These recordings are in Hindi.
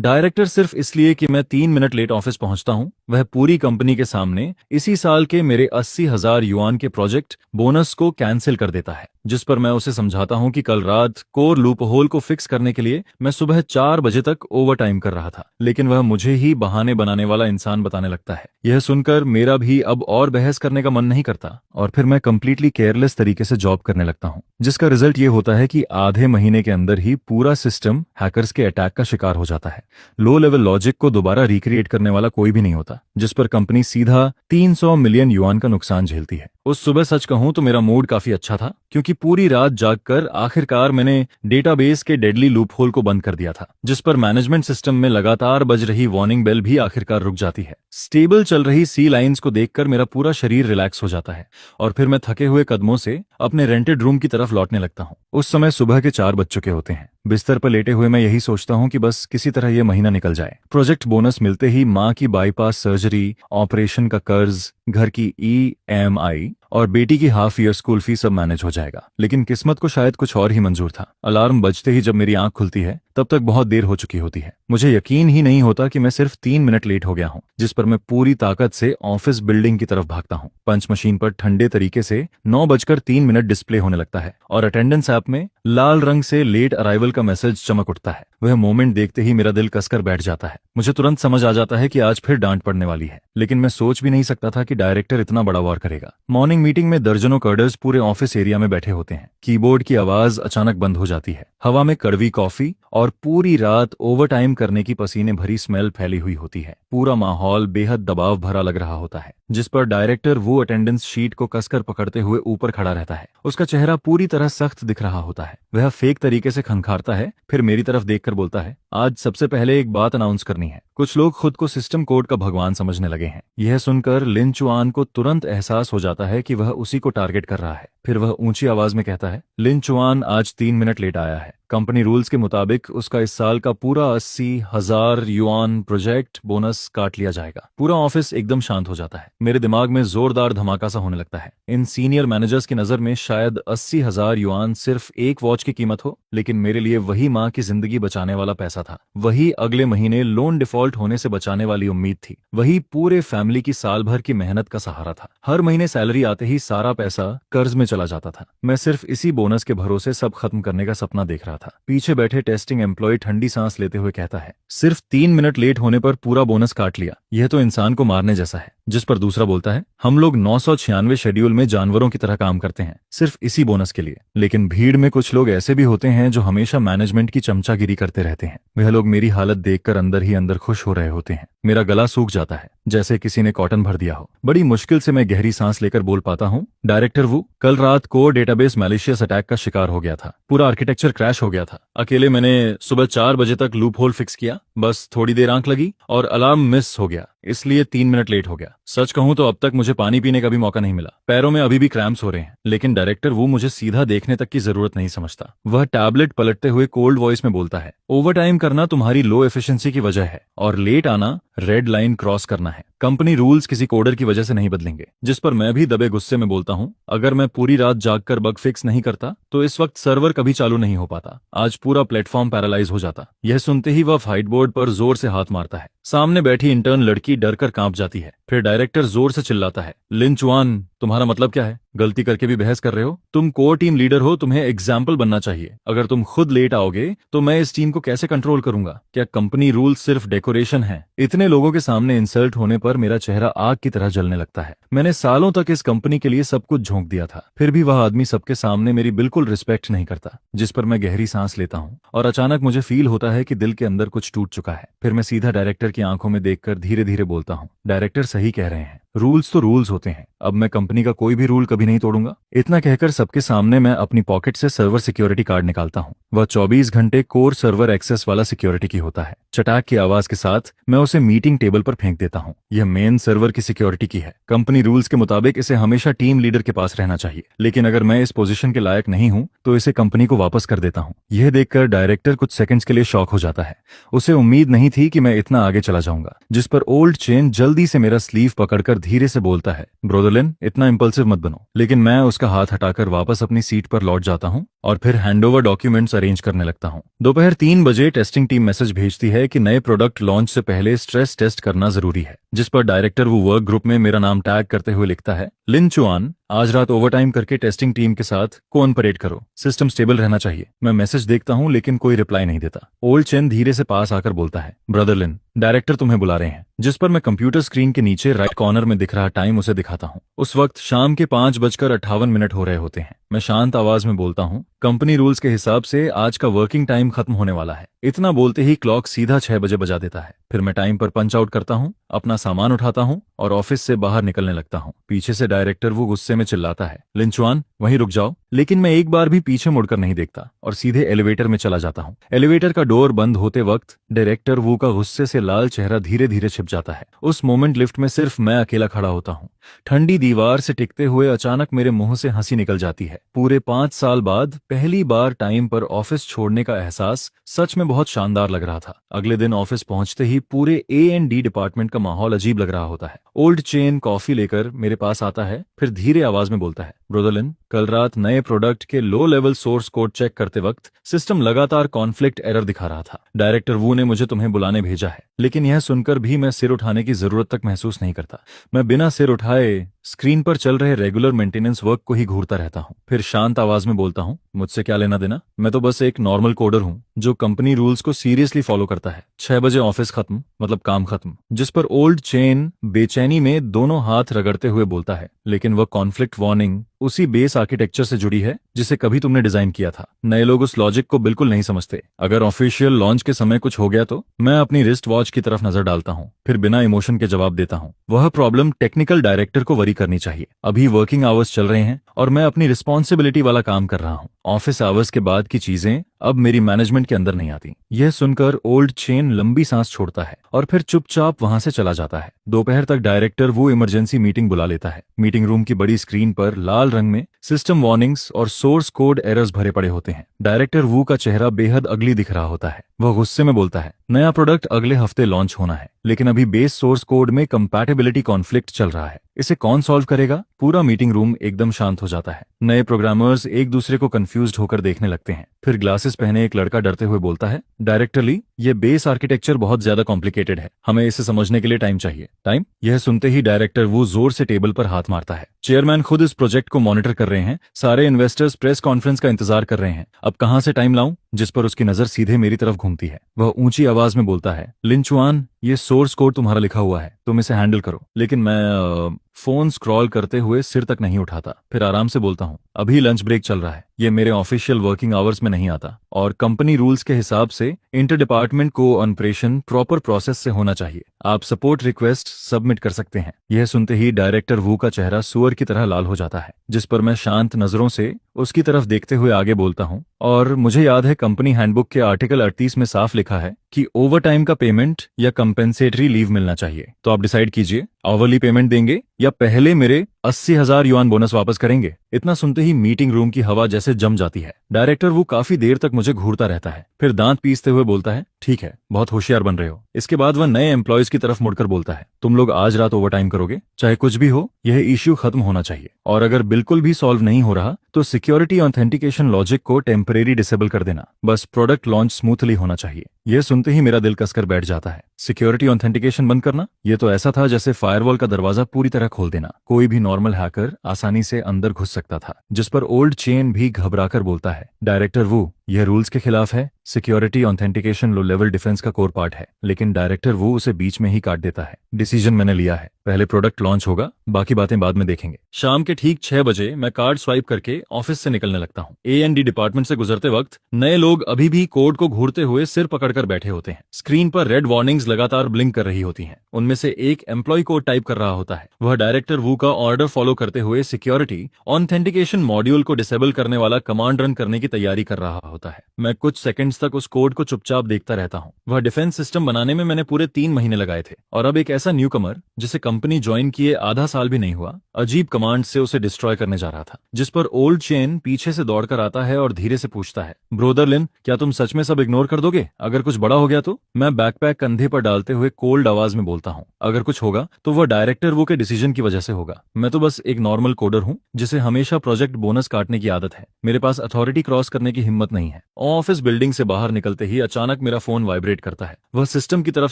डायरेक्टर सिर्फ इसलिए कि मैं 3 मिनट लेट ऑफिस पहुंचता हूं, वह पूरी कंपनी के सामने इसी साल के मेरे 80,000 युआन के प्रोजेक्ट बोनस को कैंसिल कर देता है। जिस पर मैं उसे समझाता हूं कि कल रात कोर लूप होल को फिक्स करने के लिए मैं सुबह 4 बजे तक ओवर टाइम कर रहा था, लेकिन वह मुझे ही बहाने बनाने वाला इंसान बताने लगता है। यह सुनकर मेरा भी अब और बहस करने का मन नहीं करता और फिर मैं कंप्लीटली केयरलेस तरीके से जॉब करने लगता हूं, जिसका रिजल्ट ये होता है कि आधे महीने के अंदर ही पूरा सिस्टम हैकर्स के अटैक का शिकार हो जाता है। लो लेवल लॉजिक को दोबारा रिक्रिएट करने वाला कोई भी नहीं होता, जिस पर कंपनी सीधा 300 मिलियन युआन का नुकसान झेलती है। उस सुबह सच कहूं तो मेरा मूड काफी अच्छा था, क्योंकि पूरी रात जागकर आखिरकार मैंने डेटाबेस के डेडली लूप होल को बंद कर दिया था, जिस पर मैनेजमेंट सिस्टम में लगातार बज रही वार्निंग बेल भी आखिरकार रुक जाती है। स्टेबल चल रही सी लाइंस को देखकर मेरा पूरा शरीर रिलैक्स हो जाता है और फिर मैं थके हुए कदमों से अपने रेंटेड रूम की तरफ लौटने लगता हूँ। उस समय सुबह के 4 बज चुके होते हैं। बिस्तर पर लेटे हुए मैं यही सोचता हूँ कि बस किसी तरह यह महीना निकल जाए। प्रोजेक्ट बोनस मिलते ही माँ की बाईपास सर्जरी, ऑपरेशन का कर्ज, घर की EMI और बेटी की हाफ ईयर स्कूल फीस सब मैनेज हो जाएगा। लेकिन किस्मत को शायद कुछ और ही मंजूर था। अलार्म बजते ही जब मेरी आंख खुलती है तब तक बहुत देर हो चुकी होती है। मुझे यकीन ही नहीं होता कि मैं सिर्फ 3 मिनट लेट हो गया हूँ, जिस पर मैं पूरी ताकत से ऑफिस बिल्डिंग की तरफ भागता हूँ। पंच मशीन पर ठंडे तरीके से 9:03 डिस्प्ले होने लगता है और अटेंडेंस ऐप में लाल रंग से लेट अराइवल का मैसेज चमक उठता है। वह मोमेंट देखते ही मेरा दिल कसकर बैठ जाता है। मुझे तुरंत समझ आ जाता है कि आज फिर डांट पड़ने वाली है, लेकिन मैं सोच भी नहीं सकता था कि डायरेक्टर इतना बड़ा वार करेगा। मॉर्निंग मीटिंग में दर्जनों कर्डर्स पूरे ऑफिस एरिया में बैठे होते हैं। कीबोर्ड की आवाज अचानक बंद हो जाती है। हवा में कड़वी कॉफी और पूरी रात ओवर टाइम करने की पसीने भरी स्मेल फैली हुई होती है। पूरा माहौल बेहद दबाव भरा लग रहा होता है, जिस पर डायरेक्टर वो अटेंडेंस शीट को कसकर पकड़ते हुए ऊपर खड़ा रहता है। उसका चेहरा पूरी तरह सख्त दिख रहा होता है। वह फेक तरीके से खनखारता है, फिर मेरी तरफ देखकर बोलता है, आज सबसे पहले एक बात अनाउंस करनी है। कुछ लोग खुद को सिस्टम कोड का भगवान समझने लगे हैं। यह सुनकर लिन चुआन को तुरंत एहसास हो जाता है कि वह उसी को टारगेट कर रहा है। फिर वह ऊंची आवाज में कहता है, लिन चुआन आज 3 मिनट लेट आया है। कंपनी रूल्स के मुताबिक उसका इस साल का पूरा 80,000 युआन प्रोजेक्ट बोनस काट लिया जाएगा। पूरा ऑफिस एकदम शांत हो जाता है। मेरे दिमाग में जोरदार धमाका सा होने लगता है। इन सीनियर मैनेजर्स की नजर में शायद 80,000 युआन सिर्फ एक वॉच की कीमत हो, लेकिन मेरे लिए वही माँ की जिंदगी बचाने वाला पैसा था। वही अगले महीने लोन डिफॉल्ट होने से बचाने वाली उम्मीद थी। वही पूरे फैमिली की साल भर की मेहनत का सहारा था। हर महीने सैलरी आते ही सारा पैसा कर्ज में चला जाता था। मैं सिर्फ इसी बोनस के भरोसे सब खत्म करने का सपना देख रहा था। पीछे बैठे टेस्टिंग एम्प्लॉय ठंडी सांस लेते हुए कहता है, सिर्फ 3 मिनट लेट होने पर पूरा बोनस काट लिया, यह तो इंसान को मारने जैसा है। जिस पर दूसरा बोलता है, हम लोग 996 शेड्यूल में जानवरों की तरह काम करते हैं, सिर्फ इसी बोनस के लिए। लेकिन भीड़ में कुछ लोग ऐसे भी होते हैं जो हमेशा मैनेजमेंट की चमचागिरी करते रहते हैं। वह लोग मेरी हालत देखकर अंदर ही अंदर खुश हो रहे होते हैं। मेरा गला सूख जाता है, जैसे किसी ने कॉटन भर दिया हो। बड़ी मुश्किल से मैं गहरी सांस लेकर बोल पाता हूँ, डायरेक्टर वू, कल रात कोर डेटाबेस मैलिशियस अटैक का शिकार हो गया था। पूरा आर्किटेक्चर क्रैश हो गया था। अकेले मैंने सुबह 4 बजे तक लूप होल फिक्स किया, बस थोड़ी देर आंख लगी और अलार्म मिस हो गया, इसलिए 3 मिनट लेट हो गया। सच कहूं तो अब तक मुझे पानी पीने का भी मौका नहीं मिला। पैरों में अभी भी क्रैम्प्स हो रहे हैं। लेकिन डायरेक्टर वो मुझे सीधा देखने तक की जरूरत नहीं समझता। वह टैबलेट पलटते हुए कोल्ड वॉइस में बोलता है, ओवर टाइम करना तुम्हारी लो एफिशिएंसी की वजह है और लेट आना रेड लाइन क्रॉस करना है। कंपनी रूल्स किसी कोडर की वजह से नहीं बदलेंगे। जिस पर मैं भी दबे गुस्से में बोलता हूँ, अगर मैं पूरी रात जागकर बग फिक्स नहीं करता तो इस वक्त सर्वर कभी चालू नहीं हो पाता। आज पूरा प्लेटफॉर्म पैरालाइज हो जाता। यह सुनते ही वह फाइट बोर्ड पर जोर से हाथ मारता है। सामने बैठी इंटर्न लड़की डर कर कांप जाती है। फिर डायरेक्टर जोर से चिल्लाता है, लिन चुआन, तुम्हारा मतलब क्या है? गलती करके भी बहस कर रहे हो? तुम कोर टीम लीडर हो, तुम्हें एग्जाम्पल बनना चाहिए। अगर तुम खुद लेट आओगे तो मैं इस टीम को कैसे कंट्रोल करूंगा? क्या कंपनी रूल सिर्फ डेकोरेशन है? इतने लोगों के सामने इंसल्ट होने पर मेरा चेहरा आग की तरह जलने लगता है। मैंने सालों तक इस कंपनी के लिए सब कुछ झोंक दिया था, फिर भी वह आदमी सबके सामने मेरी बिल्कुल रिस्पेक्ट नहीं करता। जिस पर मैं गहरी सांस लेता हूँ और अचानक मुझे फील होता है कि दिल के अंदर कुछ टूट चुका है। फिर मैं सीधा डायरेक्टर की आंखों में देखकर धीरे धीरे बोलता हूँ, डायरेक्टर सही कह रहे हैं, रूल्स तो रूल्स होते हैं। अब मैं कंपनी का कोई भी रूल कभी नहीं तोड़ूंगा। इतना कहकर सबके सामने मैं अपनी पॉकेट से सर्वर सिक्योरिटी कार्ड निकालता हूँ। वह 24 घंटे कोर सर्वर एक्सेस वाला सिक्योरिटी की होता है। चटाक की आवाज के साथ मैं उसे मीटिंग टेबल पर फेंक देता हूँ। यह मेन सर्वर की सिक्योरिटी की है। कंपनी रूल्स के मुताबिक इसे हमेशा टीम लीडर के पास रहना चाहिए, लेकिन अगर मैं इस पोजीशन के लायक नहीं हूँ तो इसे कंपनी को वापस कर देता हूँ। यह देखकर डायरेक्टर कुछ सेकंड्स के लिए शॉक हो जाता है। उसे उम्मीद नहीं थी कि मैं इतना आगे चला जाऊंगा। जिस पर ओल्ड चेन जल्दी से मेरा स्लीव पकड़कर धीरे से बोलता है, ब्रोदरलिन इतना इम्पल्सिव मत बनो। लेकिन मैं उसका हाथ हटाकर वापस अपनी सीट पर लौट जाता हूँ और फिर हैंडओवर डॉक्यूमेंट्स अरेंज करने लगता हूँ। दोपहर 3 बजे टेस्टिंग टीम मैसेज भेजती है कि नए प्रोडक्ट लॉन्च से पहले स्ट्रेस टेस्ट करना जरूरी है, जिस पर डायरेक्टर वो वर्क ग्रुप में मेरा नाम टैग करते हुए लिखता है, लिन चुआन आज रात ओवरटाइम करके टेस्टिंग टीम के साथ कोऑपरेट करो, सिस्टम स्टेबल रहना चाहिए। मैं मैसेज देखता हूँ लेकिन कोई रिप्लाई नहीं देता। ओल्ड चेन धीरे से पास आकर बोलता है, ब्रदर लिन डायरेक्टर तुम्हें बुला रहे हैं। जिस पर मैं कंप्यूटर स्क्रीन के नीचे राइट कॉर्नर में दिख रहा टाइम उसे दिखाता हूँ। उस वक्त शाम के 5:58 हो रहे होते हैं। मैं शांत आवाज में बोलता हूँ, कंपनी रूल्स के हिसाब से आज का वर्किंग टाइम खत्म होने वाला है। इतना बोलते ही क्लॉक सीधा 6 बजे बजा देता है। फिर मैं टाइम पर पंच आउट करता हूँ, अपना सामान उठाता हूँ और ऑफिस से बाहर निकलने लगता हूँ। पीछे से डायरेक्टर वो गुस्से में चिल्लाता है, लिंचुआन वहीं रुक जाओ। लेकिन मैं एक बार भी पीछे मुड़कर नहीं देखता और सीधे एलिवेटर में चला जाता हूँ। एलिवेटर का डोर बंद होते वक्त डायरेक्टर वो का गुस्से से लाल चेहरा धीरे धीरे छिप जाता है। उस मोमेंट लिफ्ट में सिर्फ मैं अकेला खड़ा होता हूँ। ठंडी दीवार से टिकते हुए अचानक मेरे मुंह से हंसी निकल जाती है। पूरे 5 साल बाद पहली बार टाइम पर ऑफिस छोड़ने का एहसास सच में बहुत शानदार लग रहा था। अगले दिन ऑफिस पहुंचते ही पूरे A&D डिपार्टमेंट का माहौल अजीब लग रहा होता है। ओल्ड चेन कॉफी लेकर मेरे पास आता है, फिर धीरे आवाज में बोलता है, ब्रोदरलिन कल रात नए प्रोडक्ट के low level source code check करते वक्त सिस्टम लगातार कॉन्फ्लिक्ट एरर दिखा रहा था। डायरेक्टर वू ने मुझे तुम्हें बुलाने भेजा है। लेकिन यह सुनकर भी मैं सिर उठाने की जरूरत तक महसूस नहीं करता। मैं बिना सिर उठाए स्क्रीन पर चल रहे रेगुलर मेंटेनेंस वर्क को ही घूरता रहता हूँ। फिर शांत आवाज में बोलता हूँ, मुझसे क्या लेना देना, मैं तो बस एक नॉर्मल कोडर हूँ जो कंपनी रूल्स को सीरियसली फॉलो करता है। 6 बजे ऑफिस खत्म मतलब काम खत्म। जिस पर ओल्ड चेन बेचैनी में दोनों हाथ रगड़ते हुए बोलता है, लेकिन वह कॉन्फ्लिक्ट वार्निंग उसी बेस आर्किटेक्चर से जुड़ी है जिसे कभी तुमने डिजाइन किया था। नए लोग उस लॉजिक को बिल्कुल नहीं समझते। अगर ऑफिशियल लॉन्च के समय कुछ हो गया तो मैं अपनी रिस्ट वॉच की तरफ नजर डालता हूँ, फिर बिना इमोशन के जवाब देता हूँ, वह प्रॉब्लम टेक्निकल डायरेक्टर को वरी करनी चाहिए। अभी वर्किंग आवर्स चल रहे हैं और मैं अपनी रिस्पॉन्सिबिलिटी वाला काम कर रहा हूँ। ऑफिस आवर्स के बाद की चीजें अब मेरी मैनेजमेंट के अंदर नहीं आती। यह सुनकर ओल्ड चेन लंबी सांस छोड़ता है और फिर चुपचाप वहां से चला जाता है। दोपहर तक डायरेक्टर वो इमरजेंसी मीटिंग बुला लेता है। मीटिंग रूम की बड़ी स्क्रीन पर लाल रंग में सिस्टम वार्निंग्स और सोर्स कोड एरर्स भरे पड़े होते हैं। डायरेक्टर वू का चेहरा बेहद अगली दिख रहा होता है। वह गुस्से में बोलता है, नया प्रोडक्ट अगले हफ्ते लॉन्च होना है, लेकिन अभी बेस सोर्स कोड में कंपैटिबिलिटी कॉन्फ्लिक्ट चल रहा है। इसे कौन सॉल्व करेगा? पूरा मीटिंग रूम एकदम शांत हो जाता है। नए प्रोग्रामर्स एक दूसरे को कंफ्यूज्ड होकर देखने लगते हैं। फिर ग्लासेस पहने एक लड़का डरते हुए बोलता है, डायरेक्टर ली ये बेस आर्किटेक्चर बहुत ज्यादा कॉम्प्लिकेटेड है, हमें इसे समझने के लिए टाइम चाहिए। टाइम? यह सुनते ही डायरेक्टर वो जोर से टेबल पर हाथ मारता है। चेयरमैन खुद इस प्रोजेक्ट को मॉनिटर कर रहे हैं, सारे इन्वेस्टर्स प्रेस कॉन्फ्रेंस का इंतजार कर रहे हैं, अब कहां से टाइम लाऊं? जिस पर उसकी नजर सीधे मेरी तरफ घूमती है। वह ऊंची आवाज में बोलता है, लिंचुआन ये सोर्स कोड तुम्हारा लिखा हुआ है, तुम इसे हैंडल करो। लेकिन मैं फोन स्क्रॉल करते हुए सिर तक नहीं उठाता। फिर आराम से बोलता हूँ, अभी लंच ब्रेक चल रहा है, ये मेरे ऑफिशियल वर्किंग आवर्स में नहीं आता और कंपनी रूल्स के हिसाब से inter department cooperation proper process से होना चाहिए। आप सपोर्ट रिक्वेस्ट सबमिट कर सकते हैं। यह सुनते ही डायरेक्टर वू का चेहरा सुअर की तरह लाल हो जाता है, जिस पर मैं शांत नजरों से उसकी तरफ देखते हुए आगे बोलता हूँ, और मुझे याद है कंपनी हैंडबुक के आर्टिकल 38 में साफ लिखा है कि ओवर टाइम का पेमेंट या कंपेंसेटरी लीव मिलना चाहिए। तो आप डिसाइड कीजिए, आवरली पेमेंट देंगे या पहले मेरे 80,000 युआन बोनस वापस करेंगे। इतना सुनते ही मीटिंग रूम की हवा जैसे जम जाती है। डायरेक्टर वो काफी देर तक मुझे घूरता रहता है, फिर दांत पीसते हुए बोलता है, ठीक है, बहुत होशियार बन रहे हो। इसके बाद वह नए एम्प्लॉयज की तरफ मुड़कर बोलता है, तुम लोग आज रात ओवर टाइम करोगे, चाहे कुछ भी हो, यह इश्यू खत्म होना चाहिए। और अगर बिल्कुल भी सॉल्व नहीं हो रहा तो सिक्योरिटी ऑथेंटिकेशन लॉजिक को टेम्परेरी डिसेबल कर देना। बस प्रोडक्ट लॉन्च स्मूथली होना चाहिए। यह सुनते ही मेरा दिल कसकर बैठ जाता है। सिक्योरिटी ऑथेंटिकेशन बंद करना, यह तो ऐसा था जैसे फायरवॉल का दरवाजा पूरी तरह खोल देना। कोई भी नॉर्मल हैकर आसानी से अंदर घुस सकता था। जिस पर ओल्ड चेन भी घबराकर बोलता है, डायरेक्टर वू यह रूल्स के खिलाफ है। Security authentication low level defence का कोर पार्ट है। लेकिन डायरेक्टर वो उसे बीच में ही काट देता है। डिसीजन मैंने लिया है, पहले प्रोडक्ट लॉन्च होगा, बाकी बातें बाद में देखेंगे। शाम के ठीक 6 बजे मैं कार्ड स्वाइप करके ऑफिस से निकलने लगता हूँ। A&D डिपार्टमेंट से गुजरते वक्त नए लोग अभी भी कोड को घूरते हुए सिर पकड़कर बैठे होते हैं। स्क्रीन पर रेड वार्निंग्स लगातार ब्लिंक कर रही होती हैं। उनमें से एक एम्प्लॉय कोड टाइप कर रहा होता है। वह डायरेक्टर वू का ऑर्डर फॉलो करते हुए सिक्योरिटी ऑथेंटिकेशन मॉड्यूल को डिसेबल करने वाला कमांड रन करने की तैयारी कर रहा होता है। मैं कुछ सेकंड्स तक उस कोड को चुपचाप देखता रहता हूँ। वह डिफेंस सिस्टम बनाने में मैंने पूरे 3 महीने लगाए थे और अब एक ऐसा न्यूकमर जिसे कंपनी ज्वाइन किए आधा साल भी नहीं हुआ, अजीब कमांड से उसे डिस्ट्रॉय करने जा रहा था, जिस पर ओल्ड चेन पीछे से दौड़कर आता है और धीरे से पूछता है, ब्रोदर लिन, क्या तुम सच में सब इग्नोर कर दोगे? अगर कुछ बड़ा हो गया तो? मैं बैकपैक कंधे पर डालते हुए कोल्ड आवाज में बोलता हूँ, अगर कुछ होगा तो वह डायरेक्टर वो के डिसीजन की वजह से होगा। मैं तो बस एक नॉर्मल कोडर हूँ जिसे हमेशा प्रोजेक्ट बोनस काटने की आदत है। मेरे पास अथॉरिटी क्रॉस करने की हिम्मत नहीं है। ऑफिस बिल्डिंग से बाहर निकलते ही अचानक मेरा फोन वाइब्रेट करता है। वह सिस्टम की तरफ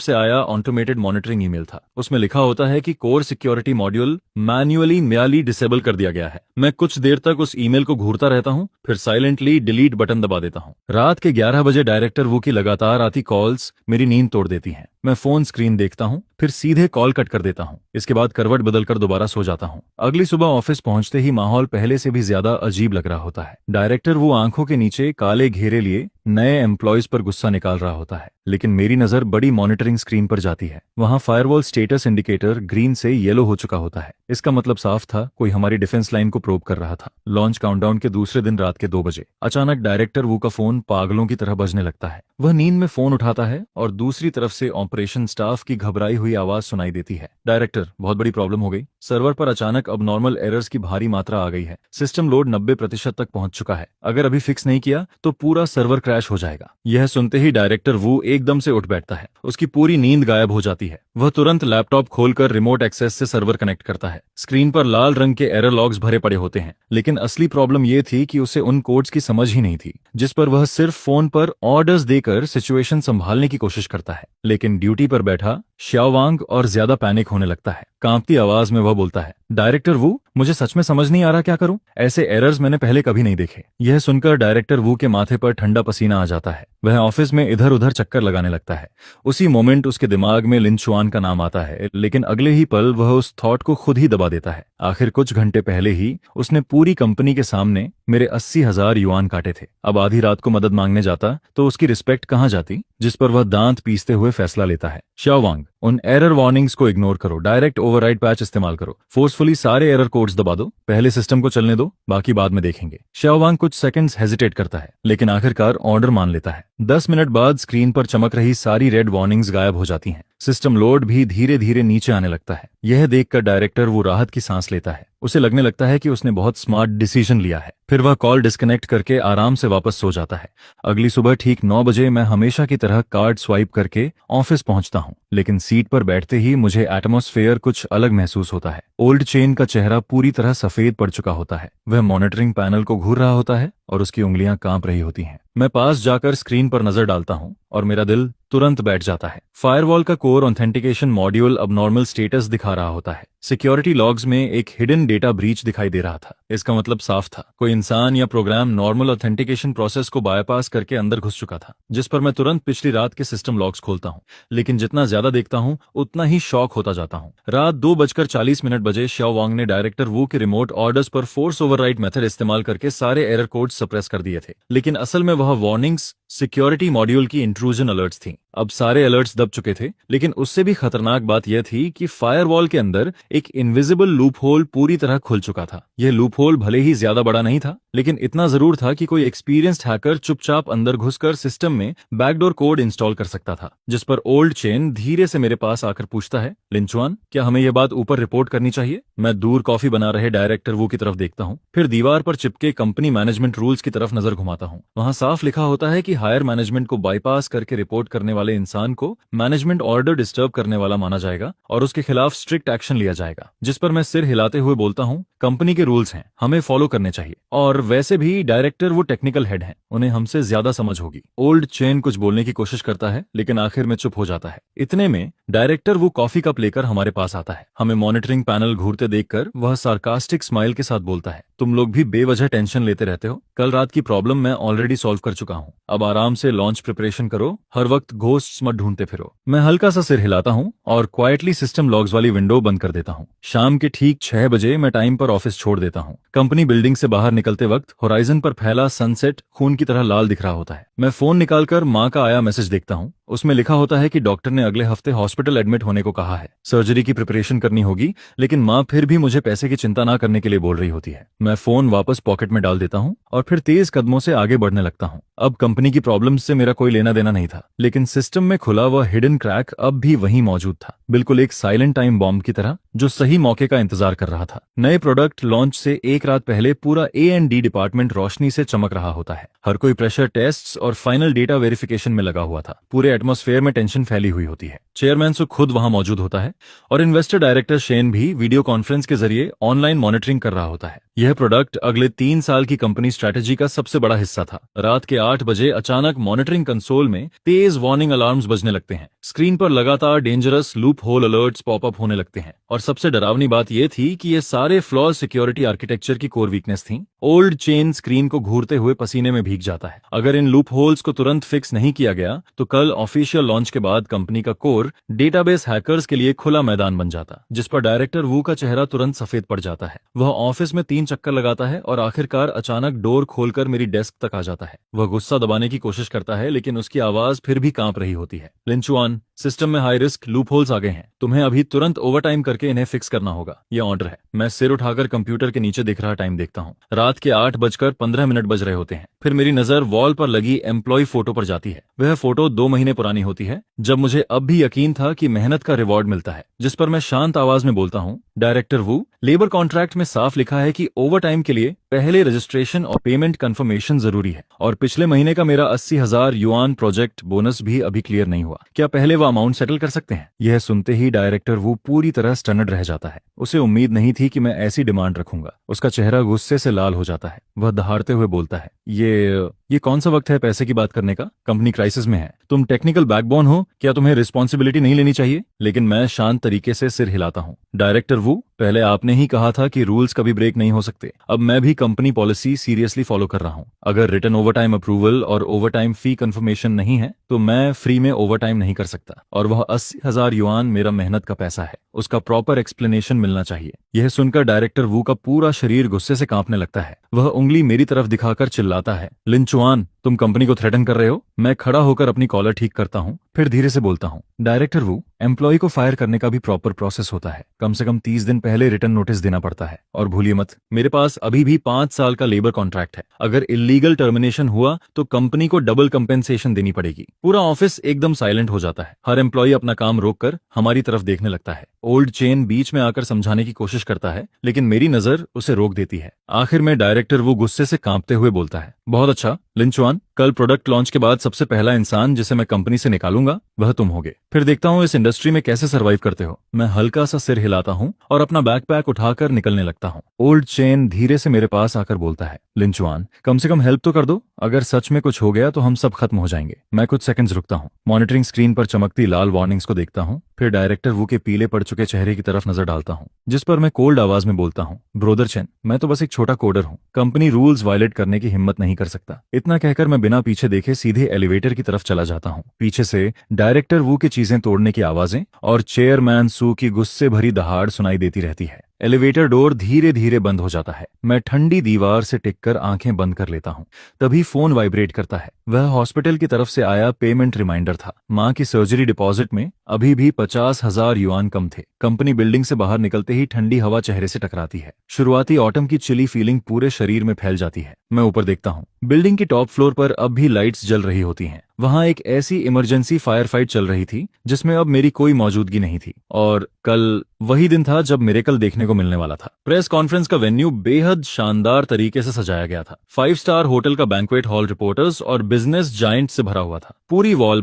से आया ऑटोमेटेड मॉनिटरिंग ईमेल था। उसमें लिखा होता है कि core security module manually disable कर दिया गया है। मैं कुछ देर तक उस ईमेल को घूरता रहता हूँ, फिर साइलेंटली डिलीट बटन दबा देता हूँ। रात के 11 बजे डायरेक्टर वो की लगातार आती कॉल्स मेरी नींद तोड़ देती हैं। मैं फोन स्क्रीन देखता हूँ, फिर सीधे कॉल कट कर देता हूँ। इसके बाद करवट बदलकर दोबारा सो जाता हूँ। अगली सुबह ऑफिस पहुंचते ही माहौल पहले से भी ज्यादा अजीब लग रहा होता है। डायरेक्टर वो आंखों के नीचे काले घेरे लिए नए एम्प्लॉयज पर गुस्सा निकाल रहा होता है, लेकिन मेरी नजर बड़ी मॉनिटरिंग स्क्रीन पर जाती है। वहां फायरवॉल स्टेटस इंडिकेटर ग्रीन से येलो हो चुका होता है। इसका मतलब साफ था, कोई हमारी डिफेंस लाइन को प्रोब कर रहा था। लॉन्च काउंटडाउन के दूसरे दिन रात के 2 बजे अचानक डायरेक्टर वू का फोन पागलों की तरह बजने लगता है। वह नींद में फोन उठाता है और दूसरी तरफ से ऑपरेशन स्टाफ की घबराई हुई आवाज सुनाई देती है, डायरेक्टर, बहुत बड़ी प्रॉब्लम हो गई। सर्वर पर अचानक अबनॉर्मल एरर्स की भारी मात्रा आ गई है। सिस्टम लोड 90% तक पहुंच चुका है। अगर अभी फिक्स नहीं किया तो पूरा सर्वर क्रैश हो जाएगा। यह सुनते ही डायरेक्टर वू एकदम से उठ बैठता है। उसकी पूरी नींद गायब हो जाती है। वह तुरंत लैपटॉप खोलकर रिमोट एक्सेस से सर्वर कनेक्ट करता है। स्क्रीन पर लाल रंग के एरर लॉग्स भरे पड़े होते हैं, लेकिन असली प्रॉब्लम यह थी कि उसे उन कोड्स की समझ ही नहीं थी जिस पर वह सिर्फ फोन पर ऑर्डर्स देकर सिचुएशन संभालने की कोशिश करता है। लेकिन ड्यूटी पर बैठा श्यावांग और ज्यादा पैनिक होने लगता है। कांपती आवाज में वह बोलता है, डायरेक्टर वू, मुझे सच में समझ नहीं आ रहा क्या करूं। ऐसे एरर्स मैंने पहले कभी नहीं देखे। यह सुनकर डायरेक्टर वू के माथे पर ठंडा पसीना आ जाता है। वह ऑफिस में इधर उधर चक्कर लगाने लगता है। उसी मोमेंट उसके दिमाग में लिन चुआन का नाम आता है, लेकिन अगले ही पल वह उस थॉट को खुद ही दबा देता है। आखिर कुछ घंटे पहले ही उसने पूरी कंपनी के सामने मेरे 80,000 युआन काटे थे। अब आधी रात को मदद मांगने जाता तो उसकी रिस्पेक्ट कहाँ जाती, जिस पर वह दांत पीसते हुए फैसला लेता है, शाओवांग, उन एरर वार्निंग्स को इग्नोर करो, डायरेक्ट ओवरराइड पैच इस्तेमाल करो, फोर्सफुली सारे एरर कोड्स दबा दो, पहले सिस्टम को चलने दो, बाकी बाद में देखेंगे। शाओवांग कुछ सेकंड्स हेजिटेट करता है, लेकिन आखिरकार ऑर्डर मान लेता है। 10 मिनट बाद स्क्रीन पर चमक रही सारी रेड वार्निंग्स गायब हो जाती हैं। सिस्टम लोड भी धीरे धीरे नीचे आने लगता है। यह देखकर डायरेक्टर वो राहत की सांस लेता है। उसे लगने लगता है कि उसने बहुत स्मार्ट डिसीजन लिया है। फिर वह कॉल डिस्कनेक्ट करके आराम से वापस सो जाता है। अगली सुबह ठीक 9 बजे मैं हमेशा की तरह कार्ड स्वाइप करके ऑफिस पहुंचता हूं, लेकिन सीट पर बैठते ही मुझे एटमॉस्फेयर कुछ अलग महसूस होता है। ओल्ड चेन का चेहरा पूरी तरह सफेद पड़ चुका होता है। वह मॉनिटरिंग पैनल को घूर रहा होता है और उसकी उंगलियां कांप रही होती हैं। मैं पास जाकर स्क्रीन पर नजर डालता हूं और मेरा दिल तुरंत बैठ जाता है। फायरवॉल का कोर ऑथेंटिकेशन मॉड्यूल अब नॉर्मल स्टेटस दिखा रहा होता है। सिक्योरिटी लॉग्स में एक हिडन डेटा ब्रीच दिखाई दे रहा था। इसका मतलब साफ था, कोई इंसान या प्रोग्राम नॉर्मल ऑथेंटिकेशन प्रोसेस को बायपास करके अंदर घुस चुका था। जिस पर मैं तुरंत पिछली रात के सिस्टम लॉग्स खोलता हूं, लेकिन जितना ज्यादा देखता हूं उतना ही शॉक होता जाता हूं। रात 2:40 बजे शाओवांग ने डायरेक्टर वू के रिमोट ऑर्डर्स पर फोर्स ओवरराइड मेथड इस्तेमाल करके सारे एरर कोड सप्रेस कर दिए थे, लेकिन असल में वह वार्निंग्स सिक्योरिटी मॉड्यूल की इंट्रूजन अलर्ट्स थी। अब सारे अलर्ट्स दब चुके थे, लेकिन उससे भी खतरनाक बात यह थी कि फायरवॉल के अंदर एक इनविजिबल लूप होल पूरी तरह खुल चुका था। यह लूप होल भले ही ज्यादा बड़ा नहीं था, लेकिन इतना जरूर था कि कोई एक्सपीरियंस्ड हैकर चुपचाप अंदर घुसकर सिस्टम में बैकडोर कोड इंस्टॉल कर सकता था। जिस पर ओल्ड चेन धीरे से मेरे पास आकर पूछता है, लिंचुआन, क्या हमें यह बात ऊपर रिपोर्ट करनी चाहिए? मैं दूर कॉफी बना रहे डायरेक्टर वू की तरफ देखता हूँ, फिर दीवार पर चिपके कंपनी मैनेजमेंट रूल्स की तरफ नजर घुमाता हूँ। वहां साफ लिखा होता है कि हायर मैनेजमेंट को बाईपास करके रिपोर्ट करने वाले इंसान को मैनेजमेंट ऑर्डर डिस्टर्ब करने वाला माना जाएगा और उसके खिलाफ स्ट्रिक्ट एक्शन लिया जाएगा। जिस पर मैं सिर हिलाते हुए बोलता हूँ, कंपनी के रूल्स हैं, हमें फॉलो करने चाहिए, और वैसे भी डायरेक्टर वो टेक्निकल हेड हैं, उन्हें हमसे ज्यादा समझ होगी। ओल्ड चेन कुछ बोलने की कोशिश करता है, लेकिन आखिर में चुप हो जाता है। इतने में डायरेक्टर वो कॉफी कप लेकर हमारे पास आता है। हमें मॉनिटरिंग पैनल घूरते देखकर वह सार्कास्टिक स्माइल के साथ बोलता है, तुम लोग भी बेवजह टेंशन लेते रहते हो। कल रात की प्रॉब्लम मैं ऑलरेडी सॉल्व कर चुका हूँ। अब आराम से लॉन्च प्रिपरेशन करो, हर वक्त घोस्ट्स मत ढूंढते फिरो। मैं हल्का सा सिर हिलाता हूँ और क्वाइटली सिस्टम लॉग्स वाली विंडो बंद कर देता हूँ। शाम के ठीक 6 बजे मैं टाइम पर ऑफिस छोड़ देता हूँ। कंपनी बिल्डिंग से बाहर निकलते वक्त होराइजन पर फैला सनसेट खून की तरह लाल दिख रहा होता है। मैं फोन निकालकर माँ का आया मैसेज देखता हूँ। उसमें लिखा होता है कि डॉक्टर ने अगले हफ्ते हॉस्पिटल एडमिट होने को कहा है, सर्जरी की प्रिपरेशन करनी होगी, लेकिन माँ फिर भी मुझे पैसे की चिंता ना करने के लिए बोल रही होती है। मैं फोन वापस पॉकेट में डाल देता हूँ और फिर तेज कदमों से आगे बढ़ने लगता हूँ। अब कंपनी की प्रॉब्लम्स से मेरा कोई लेना देना नहीं था, लेकिन सिस्टम में खुला वह हिडन क्रैक अब भी वहीं मौजूद था, बिल्कुल एक साइलेंट टाइम बॉम्ब की तरह जो सही मौके का इंतजार कर रहा था। नए प्रोडक्ट लॉन्च से एक रात पहले पूरा A&D डिपार्टमेंट रोशनी से चमक रहा होता है। हर कोई प्रेशर टेस्ट्स और फाइनल डेटा वेरिफिकेशन में लगा हुआ था। पूरे एटमॉस्फेयर में टेंशन फैली हुई होती है। चेयरमैन सु खुद वहां मौजूद होता है और इन्वेस्टर डायरेक्टर शेन भी वीडियो कॉन्फ्रेंस के जरिए ऑनलाइन मॉनिटरिंग कर रहा होता है। यह प्रोडक्ट अगले 3 साल की कंपनी स्ट्रेटेजी का सबसे बड़ा हिस्सा था। रात के 8 बजे अचानक मॉनिटरिंग कंसोल में तेज वार्निंग अलार्म्स बजने लगते हैं। स्क्रीन पर लगातार dangerous loop hole alerts popup होने लगते हैं और सबसे डरावनी बात यह थी कि ये सारे फ्लॉज सिक्योरिटी आर्किटेक्चर की कोर वीकनेस थी। ओल्ड चेन स्क्रीन को घूरते हुए पसीने में भीग जाता है। अगर इन लूप होल्स को तुरंत फिक्स नहीं किया गया तो कल ऑफिशियल लॉन्च के बाद कंपनी का कोर डेटाबेस हैकर्स के लिए खुला मैदान बन जाता, जिस पर डायरेक्टर वू का चेहरा तुरंत सफेद पड़ जाता है। वह ऑफिस में 3 चक्कर लगाता है और आखिरकार अचानक डोर खोलकर मेरी डेस्क तक आ जाता है। वह गुस्सा दबाने की कोशिश करता है, लेकिन उसकी आवाज फिर भी कांप रही होती है। लिंचुआन, सिस्टम में हाई रिस्क लूप होल्स आ गए हैं, तुम्हें अभी तुरंत ओवरटाइम करके इन्हें फिक्स करना होगा, यह ऑर्डर है। मैं सिर उठाकर कंप्यूटर के नीचे दिख रहा टाइम देखता हूँ। रात के 8:15 बज रहे होते हैं। फिर मेरी नजर वॉल पर लगी एम्प्लॉय फोटो पर जाती है। वह फोटो 2 महीने पुरानी होती है, जब मुझे अब भी यकीन था कि मेहनत का रिवॉर्ड मिलता है। जिस पर मैं शांत आवाज में बोलता हूँ, डायरेक्टर वू, लेबर कॉन्ट्रैक्ट में साफ लिखा है कि ओवरटाइम के लिए पहले रजिस्ट्रेशन और पेमेंट कंफर्मेशन जरूरी है, और पिछले महीने का मेरा 80,000 युआन प्रोजेक्ट बोनस भी अभी क्लियर नहीं हुआ। क्या पहले वो अमाउंट सेटल कर सकते हैं? यह सुनते ही डायरेक्टर वू पूरी तरह स्टन्नड रह जाता है। उसे उम्मीद नहीं थी कि मैं ऐसी डिमांड रखूंगा। उसका चेहरा गुस्से से लाल हो जाता है। वह दहाड़ते हुए बोलता है, ये कौन सा वक्त है पैसे की बात करने का? कंपनी क्राइसिस में है। तुम टेक्निकल बैकबोन हो, क्या तुम्हें रिस्पॉन्सिबिलिटी नहीं लेनी चाहिए? लेकिन मैं शांत तरीके से सिर हिलाता हूँ। डायरेक्टर वू, पहले आपने ही कहा था कि रूल्स कभी ब्रेक नहीं हो सकते। अब मैं भी कंपनी पॉलिसी सीरियसली फॉलो कर रहा हूँ। अगर रिटर्न ओवरटाइम अप्रूवल और ओवरटाइम फी कंफर्मेशन नहीं है तो मैं फ्री में ओवरटाइम नहीं कर सकता, और वह 80,000 युआन मेरा मेहनत का पैसा है। उसका प्रॉपर एक्सप्लेनेशन मिलना चाहिए। यह सुनकर डायरेक्टर वू का पूरा शरीर गुस्से से कांपने लगता है। वह उंगली मेरी तरफ दिखाकर चिल्लाता है, लिंचुआन, तुम कंपनी को थ्रेटन कर रहे हो? मैं खड़ा होकर अपनी कॉलर ठीक करता हूँ, फिर धीरे से बोलता हूँ, डायरेक्टर वू, एम्प्लॉय को फायर करने का भी प्रॉपर प्रोसेस होता है। कम से कम 30 दिन पहले रिटर्न नोटिस देना पड़ता है। और भूलिए मत, मेरे पास अभी भी 5 साल का लेबर कॉन्ट्रैक्ट है। अगर इलीगल टर्मिनेशन हुआ तो कंपनी को डबल कंपेंसेशन देनी पड़ेगी। पूरा ऑफिस एकदम साइलेंट हो जाता है। हर एम्प्लॉय अपना काम रोककर हमारी तरफ देखने लगता है। ओल्ड चेन बीच में आकर समझाने की कोशिश करता है, लेकिन मेरी नजर उसे रोक देती है। आखिर में डायरेक्टर वो गुस्से से कांपते हुए बोलता है, बहुत अच्छा लिंचुआन, कल प्रोडक्ट लॉन्च के बाद सबसे पहला इंसान जिसे मैं कंपनी से निकालूंगा वह तुम होगे। फिर देखता हूँ इस इंडस्ट्री में कैसे सर्वाइव करते हो। मैं हल्का सा सिर हिलाता हूँ और अपना बैकपैक उठाकर निकलने लगता हूँ। ओल्ड चेन धीरे से मेरे पास आकर बोलता है, लिंचुआन, कम से कम हेल्प तो कर दो। अगर सच में कुछ हो गया तो हम सब खत्म हो जाएंगे। मैं कुछ सेकंड्स रुकता हूँ, मॉनिटरिंग स्क्रीन पर चमकती लाल वार्निंग्स को देखता हूँ, फिर डायरेक्टर वू के पीले पड़ चुके चेहरे की तरफ नजर डालता हूँ, जिस पर मैं कोल्ड आवाज में बोलता हूँ, ब्रोदर चेन, मैं तो बस एक छोटा कोडर हूँ, कंपनी रूल्स वायलेट करने की हिम्मत नहीं कर सकता। इतना कहकर मैं बिना पीछे देखे सीधे एलिवेटर की तरफ चला जाता हूँ। पीछे से डायरेक्टर वू की चीजें तोड़ने की आवाजें और चेयरमैन सू की गुस्से भरी दहाड़ सुनाई देती रहती है। एलिवेटर डोर धीरे धीरे बंद हो जाता है। मैं ठंडी दीवार से टिककर आंखें बंद कर लेता हूँ। तभी फोन वाइब्रेट करता है। वह हॉस्पिटल की तरफ से आया पेमेंट रिमाइंडर था। माँ की सर्जरी डिपॉजिट में अभी भी 50,000 युआन कम थे। कंपनी बिल्डिंग से बाहर निकलते ही ठंडी हवा चेहरे से टकराती है। शुरुआती ऑटम की चिली फीलिंग पूरे शरीर में फैल जाती है। मैं ऊपर देखता हूँ। बिल्डिंग की टॉप फ्लोर पर अब भी लाइट्स जल रही होती हैं। वहां एक ऐसी इमरजेंसी फायर फाइट चल रही थी जिसमें अब मेरी कोई मौजूदगी नहीं थी, और कल वही दिन था जब मिरेकल देखने को मिलने वाला था। प्रेस कॉन्फ्रेंस का वेन्यू बेहद शानदार तरीके से सजाया गया था। 5 स्टार होटल का बैंक्वेट हॉल रिपोर्टर्स और बिजनेस जायंट से भरा हुआ था। पूरी वॉल